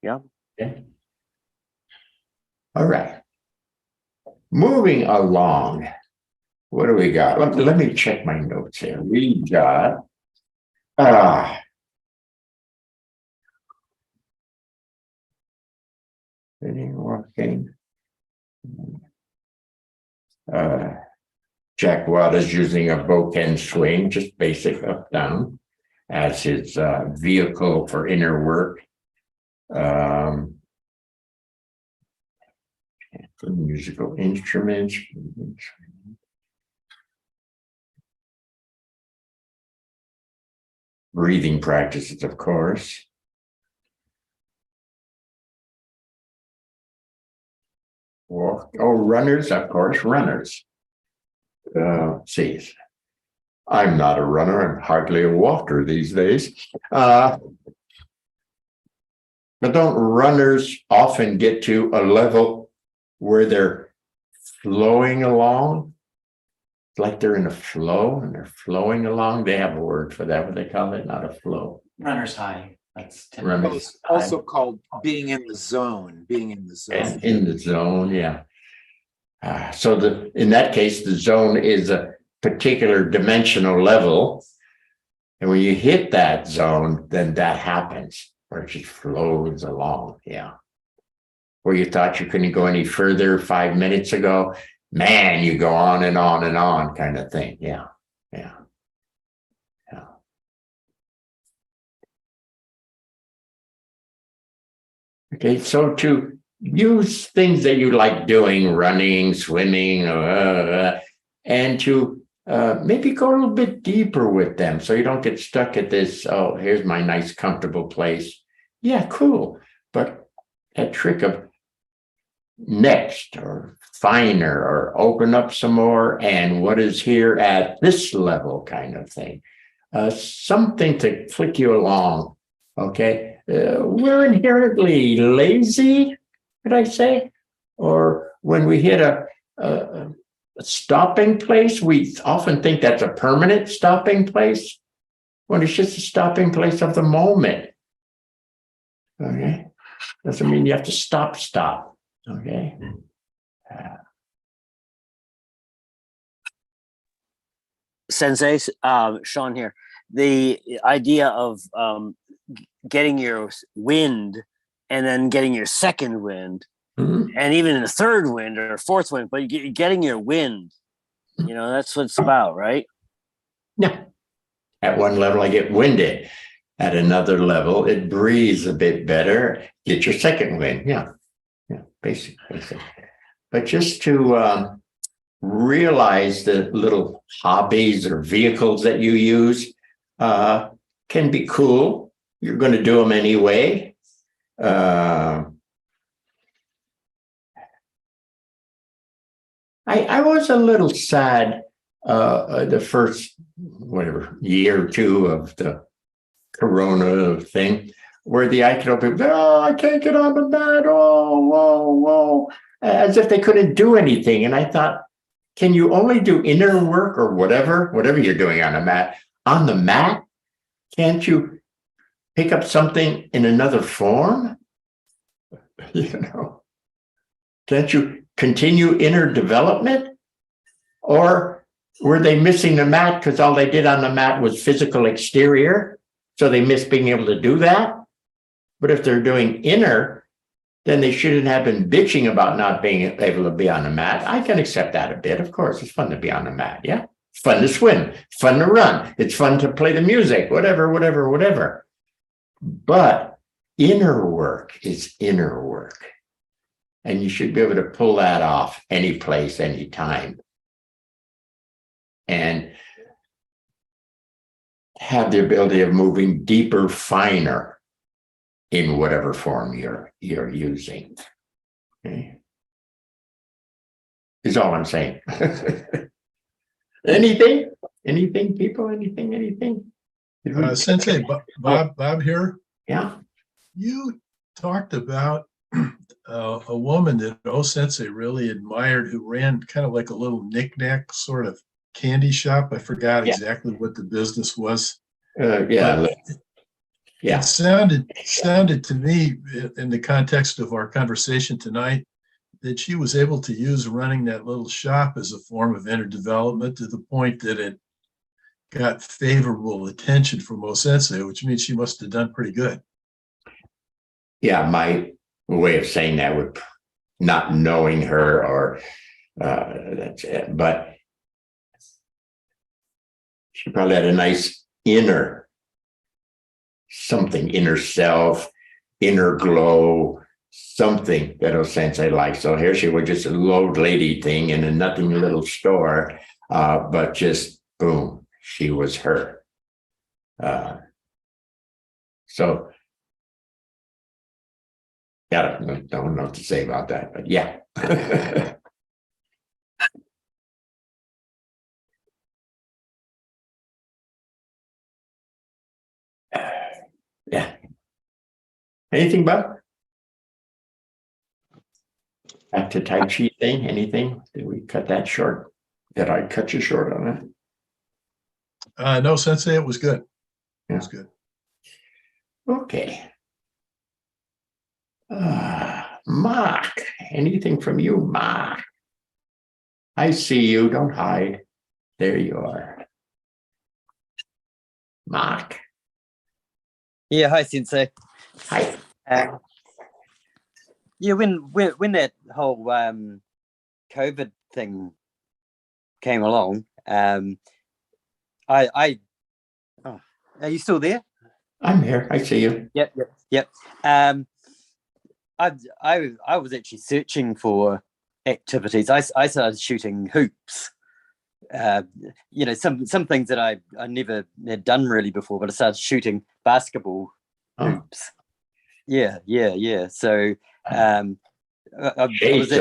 Yeah. Okay. All right. Moving along. What do we got? Let me check my notes here. We got walking. Jack Watt using a Boken swing, just basic up down, as his vehicle for inner work. For musical instruments. Breathing practices, of course. Runners, of course, runners. See, I'm not a runner. I'm hardly a walker these days. But don't runners often get to a level where they're flowing along? Like they're in a flow and they're flowing along. They have a word for that. What they call it? Not a flow. Runner's high. That's Runners. Also called being in the zone. Being in the zone. In the zone, yeah. So in that case, the zone is a particular dimensional level. And when you hit that zone, then that happens, where it just flows along. Yeah. Where you thought you couldn't go any further 5 minutes ago, man, you go on and on and on, kind of thing. Yeah. Okay, so to use things that you like doing, running, swimming, and to maybe go a little bit deeper with them so you don't get stuck at this, oh, here's my nice, comfortable place. Yeah, cool. But that trick of next or finer or open up some more and what is here at this level kind of thing. Something to flick you along, okay? We're inherently lazy, could I say? Or when we hit a stopping place, we often think that's a permanent stopping place, when it's just a stopping place of the moment. Okay? Doesn't mean you have to stop. Okay? Sensei, Sean here. The idea of getting your wind and then getting your second wind, and even a third wind or fourth wind, but getting your wind, that's what it's about, right? Yeah. At one level, I get winded. At another level, it breathes a bit better. Get your second wind. Yeah. Yeah. Basically. But just to realize that little hobbies or vehicles that you use can be cool. You're going to do them anyway. I was a little sad the first year or two of the Corona thing, where the Aikido people, oh, I can't get on the mat, oh, whoa, whoa, as if they couldn't do anything. And I thought, can you only do inner work or whatever you're doing on the mat? On the mat, can't you pick up something in another form? Can't you continue inner development? Or were they missing the mat because all they did on the mat was physical exterior? So they missed being able to do that? But if they're doing inner, then they shouldn't have been bitching about not being able to be on the mat. I can accept that a bit. Of course, it's fun to be on the mat. Yeah. It's fun to swim, fun to run. It's fun to play the music, whatever. But inner work is inner work. And you should be able to pull that off any place, anytime. And have the ability of moving deeper, finer in whatever form you're using. Okay. Is all I'm saying. Anything, people, anything? Sensei, Bob here. Yeah. You talked about a woman that OSensei really admired who ran kind of like a little knick-knack sort of candy shop. I forgot exactly what the business was. Yeah. It sounded to me, in the context of our conversation tonight, that she was able to use running that little shop as a form of inner development to the point that it got favorable attention from OSensei, which means she must have done pretty good. Yeah, my way of saying that would not knowing her or that's it. But she probably had a nice inner self, inner glow, something that OSensei liked. So here she was, just a little old lady thing in a nothing little store, but just boom, she was her. So yeah, I don't know what to say about that, but yeah. Yeah. Anything, Bob? Back to Tai Chi thing, anything? Did we cut that short? Did I cut you short on that? No, Sensei, it was good. It Yeah. was good. Okay. Mark, anything from you, Mark? I see you, don't hide. There you are. Mark. Yeah, hi, Sensei. Hi. Yeah, when that whole COVID thing came along, oh, are you still there? I'm here. I see you. Yep. I was actually searching for activities. I started shooting hoops. Some things that I never had done really before, but I started shooting basketball hoops. Yeah. So I was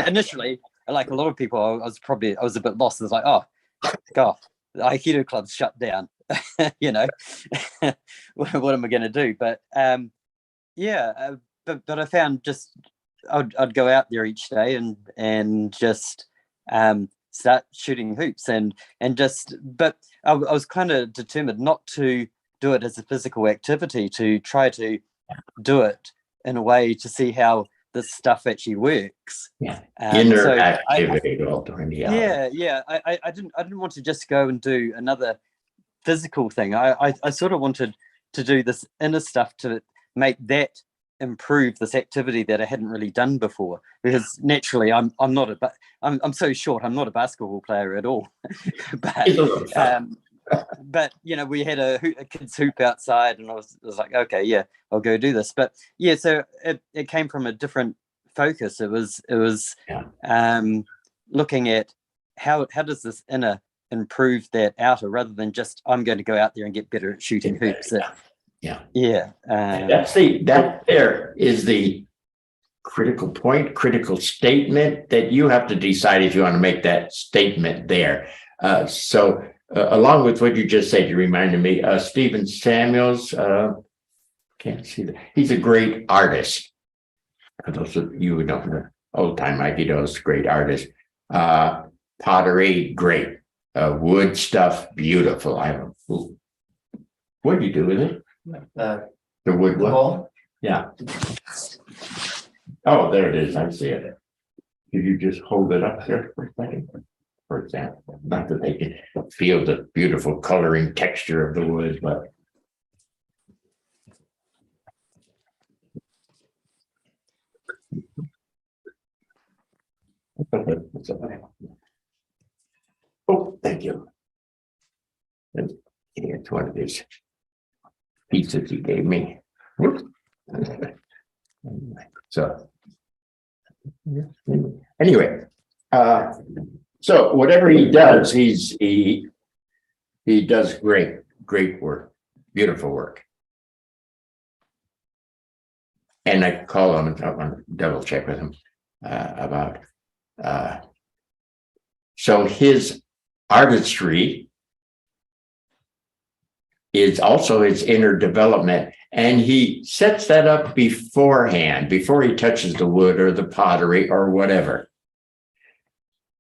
initially, like a lot of people, I was a bit lost. I was like, oh god, the Aikido club's shut down. What am I going to do? But but I found just I'd go out there each day and just start shooting hoops but I was kind of determined not to do it as a physical activity, to try to do it in a way to see how this stuff actually works. Yeah. So Inner activity during the outer. I didn't want to just go and do another physical thing. I sort of wanted to do this inner stuff to make that improve this activity that I hadn't really done before, because naturally I'm so short, I'm not a basketball player at all. But you know, we had a kids hoop outside, and I was like, okay, yeah, I'll go do this. But yeah, so it came from a different focus. It was looking at how does this inner improve that outer, rather than just I'm going to go out there and get better at shooting hoops. That there is the critical point, critical statement that you have to decide if you want to make that statement there. Along with what you just said, you reminded me, Stephen Samuels, can't see that. He's a great artist. For those of you who don't know, old time Aikido is a great artist. Pottery, great. Wood stuff, beautiful. What do you do with it? The wood one? Yeah. Oh, there it is. I see it. Could you just hold it up there for a second? For example, not that they can feel the beautiful coloring texture of the wood, but oh, thank you. It's one of these pieces he gave me. So anyway, so whatever he does, he does great work, beautiful work. And I call him and I want to double check with him about so his artistry is also his inner development, and he sets that up beforehand, before he touches the wood or the pottery or whatever.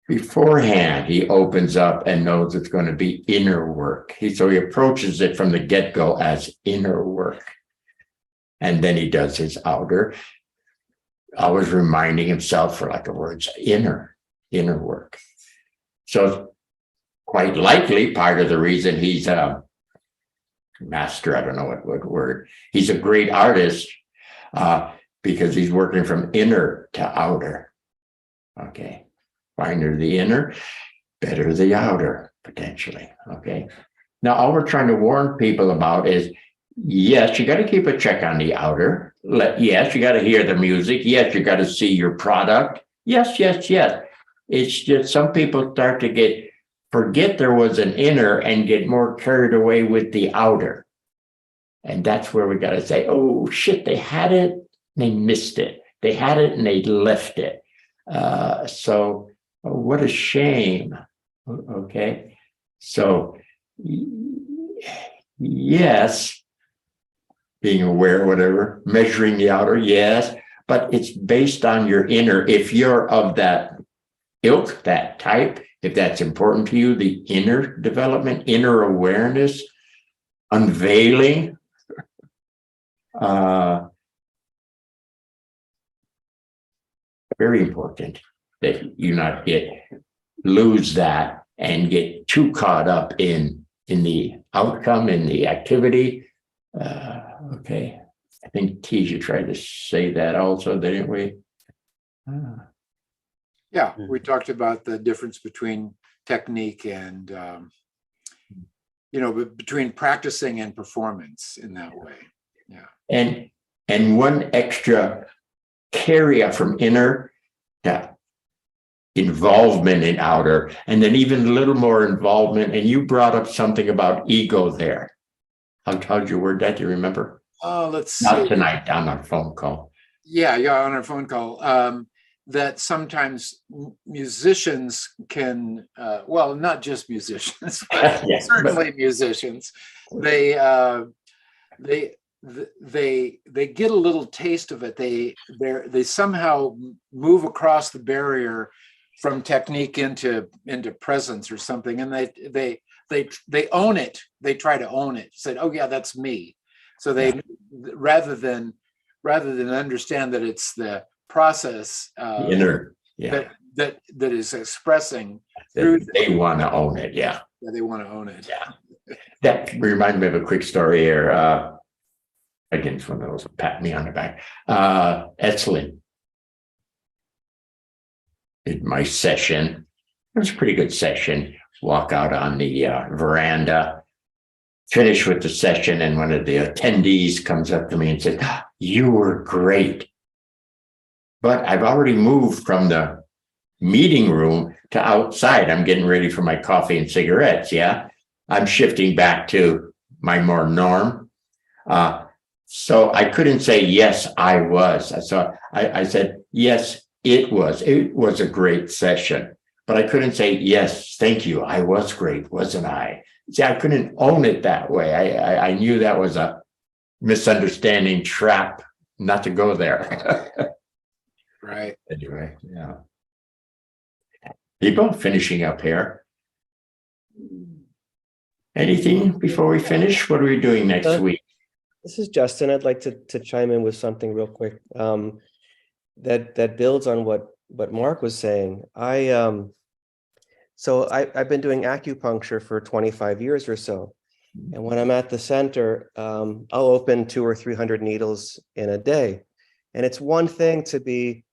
Beforehand, he opens up and knows it's going to be inner work. So he approaches it from the get-go as inner work. And then he does his outer, always reminding himself, for lack of words, inner work. So quite likely part of the reason he's a master, I don't know what word, he's a great artist because he's working from inner to outer. Okay. Finer the inner, better the outer, potentially. Okay. Now, all we're trying to warn people about is, yes, you got to keep a check on the outer. Yes, you got to hear the music. Yes, you got to see your product. Yes. It's just some people start to forget there was an inner and get more carried away with the outer. And that's where we got to say, oh, shit, they had it, they missed it. They had it and they left it. So what a shame. Okay. So yes, being aware, whatever, measuring the outer, yes, but it's based on your inner. If you're of that ilk, that type, if that's important to you, the inner development, inner awareness, unveiling, very important that you not lose that and get too caught up in the outcome, in the activity. Okay, I think Tisha tried to say that also, didn't we? Yeah, we talked about the difference between technique and between practicing and performance in that way. Yeah. And one extra carry from inner to involvement in outer, and then even a little more involvement. And you brought up something about ego there. How'd you word that? Do you remember? Let's see. Not tonight, on our phone call. Yeah, on our phone call. That sometimes musicians can, well, not just musicians, but Yes, certainly musicians. They get a little taste of it. They somehow move across the barrier from technique into presence or something, and they own it. They try to own it. Said, oh yeah, that's me. So they rather than understand that it's the process The inner, yeah, that is expressing that they want to own it. Yeah. that they want to own it. Yeah. That reminds me of a quick story here. Again, it's one of those pat me on the back. Etzlin. In my session, it was a pretty good session. Walk out on the veranda, finish with the session, and one of the attendees comes up to me and said, "You were great. But I've already moved from the meeting room to outside. I'm getting ready for my coffee and cigarettes. Yeah. I'm shifting back to my more norm." So I couldn't say, yes, I was. So I said, yes, it was. It was a great session. But I couldn't say, yes, thank you. I was great, wasn't I? See, I couldn't own it that way. I knew that was a misunderstanding trap not to go there. Right. Anyway, yeah. People finishing up here. Anything before we finish? What are we doing next week? This is Justin. I'd like to chime in with something real quick that builds on what Mark was saying. I've been doing acupuncture for 25 years or so. And when I'm at the center, I'll open 200 or 300 needles in a day. And it's one thing to be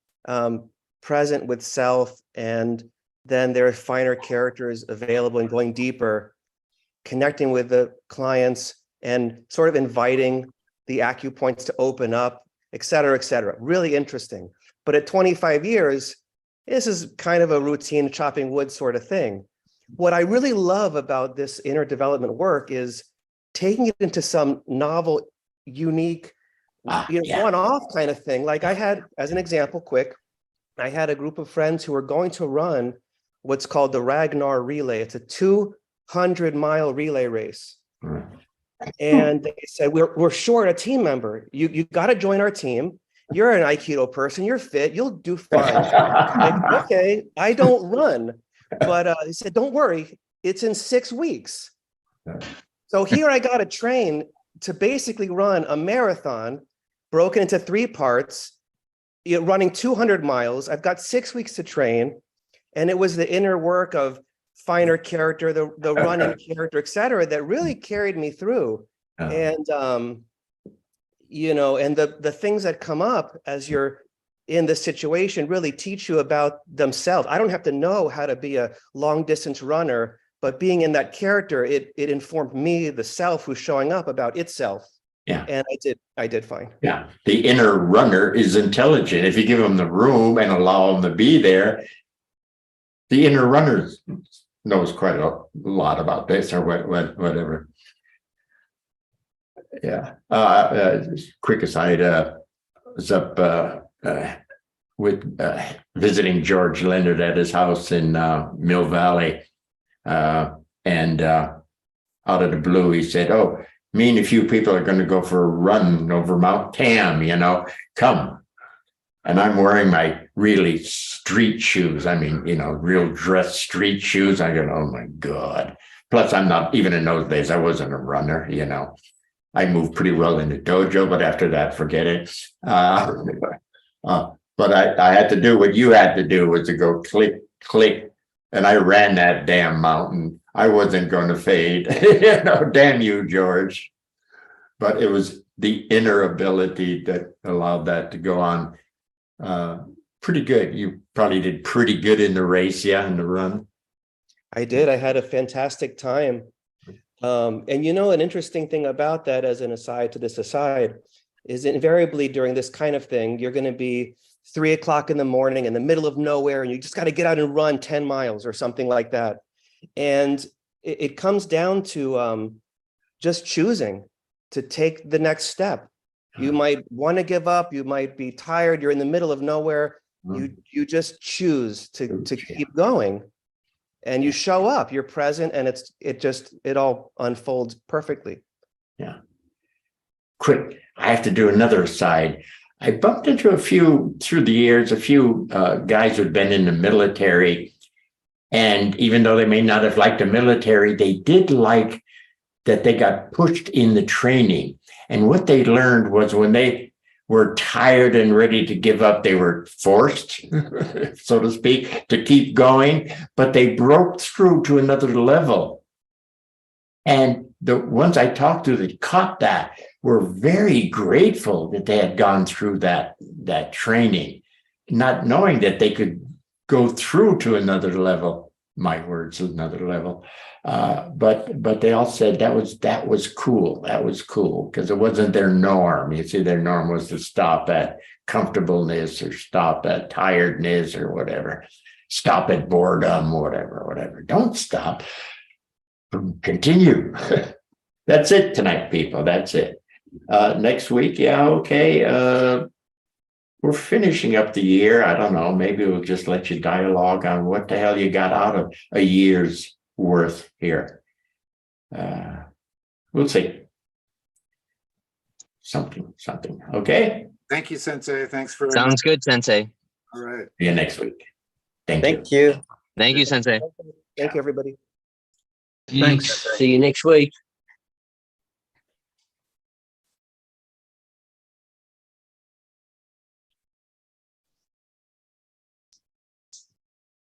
present with self, and then there are finer characters available and going deeper, connecting with the clients and sort of inviting the acupoints to open up, et cetera, et cetera. Really interesting. But at 25 years, this is kind of a routine chopping wood sort of thing. What I really love about this inner development work is taking it into some novel, unique, one-off kind of thing. Like I had, as an example, I had a group of friends who were going to run what's called the Ragnar Relay. It's a 200-mile relay race. And they said, we're short a team member. You got to join our team. You're an Aikido person. You're fit. You'll do fine. Like, okay, I don't run. But he said, don't worry. It's in 6 weeks. So here I got to train to basically run a marathon broken into 3 parts, running 200 miles. I've got 6 weeks to train. And it was the inner work of finer character, the running character, et cetera, that really carried me through. And, and the things that come up as you're in the situation really teach you about themselves. I don't have to know how to be a long distance runner, but being in that character, it informed me, the self who's showing up, about itself. Yeah. And I did fine. Yeah. The inner runner is intelligent. If you give them the room and allow them to be there, the inner runner knows quite a lot about this or whatever. Yeah. Quick aside, was up with visiting George Leonard at his house in Mill Valley. And out of the blue, he said, "Oh, me and a few people are going to go for a run over Mount Tam, come." And I'm wearing my really street shoes. I mean, real dress street shoes. I go, oh my God. Plus, I'm not, even in those days, I wasn't a runner, I moved pretty well in the dojo, but after that, forget it. But I had to do what you had to do, was to go click, click. And I ran that damn mountain. I wasn't going to fade. Damn you, George. But it was the inner ability that allowed that to go on. Pretty good. You probably did pretty good in the race, in the run. I did. I had a fantastic time. And an interesting thing about that, as an aside to this aside, is invariably during this kind of thing, you're going to be 3 o'clock in the morning in the middle of nowhere, and you just got to get out and run 10 miles or something like that. And it comes down to just choosing to take the next step. You might want to give up. You might be tired. You're in the middle of nowhere. You just choose to keep going, and you show up. You're present, and it all unfolds perfectly. Yeah. Quick, I have to do another aside. I bumped into a few through the years, a few guys who'd been in the military, and even though they may not have liked the military, they did like that they got pushed in the training. And what they learned was when they were tired and ready to give up. They were forced, so to speak, to keep going, but they broke through to another level. And the ones I talked to that caught that were very grateful that they had gone through that training, not knowing that they could go through to another level. My words, another level. But they all said that was cool. That was cool because it wasn't their norm. You see, their norm was to stop at comfortableness or stop at tiredness or whatever. Stop at boredom, whatever. Don't stop. Continue. That's it tonight, people. That's it. Next week, yeah, okay. We're finishing up the year. I don't know. Maybe we'll just let you dialogue on what the hell you got out of a year's worth here. We'll see. Something. Okay. Thank you, Sensei. Thanks for. Sounds good, Sensei. All right. See you next week. Thank you. Thank you. Thank you, Sensei. Thank you, everybody. Thanks. See you next week.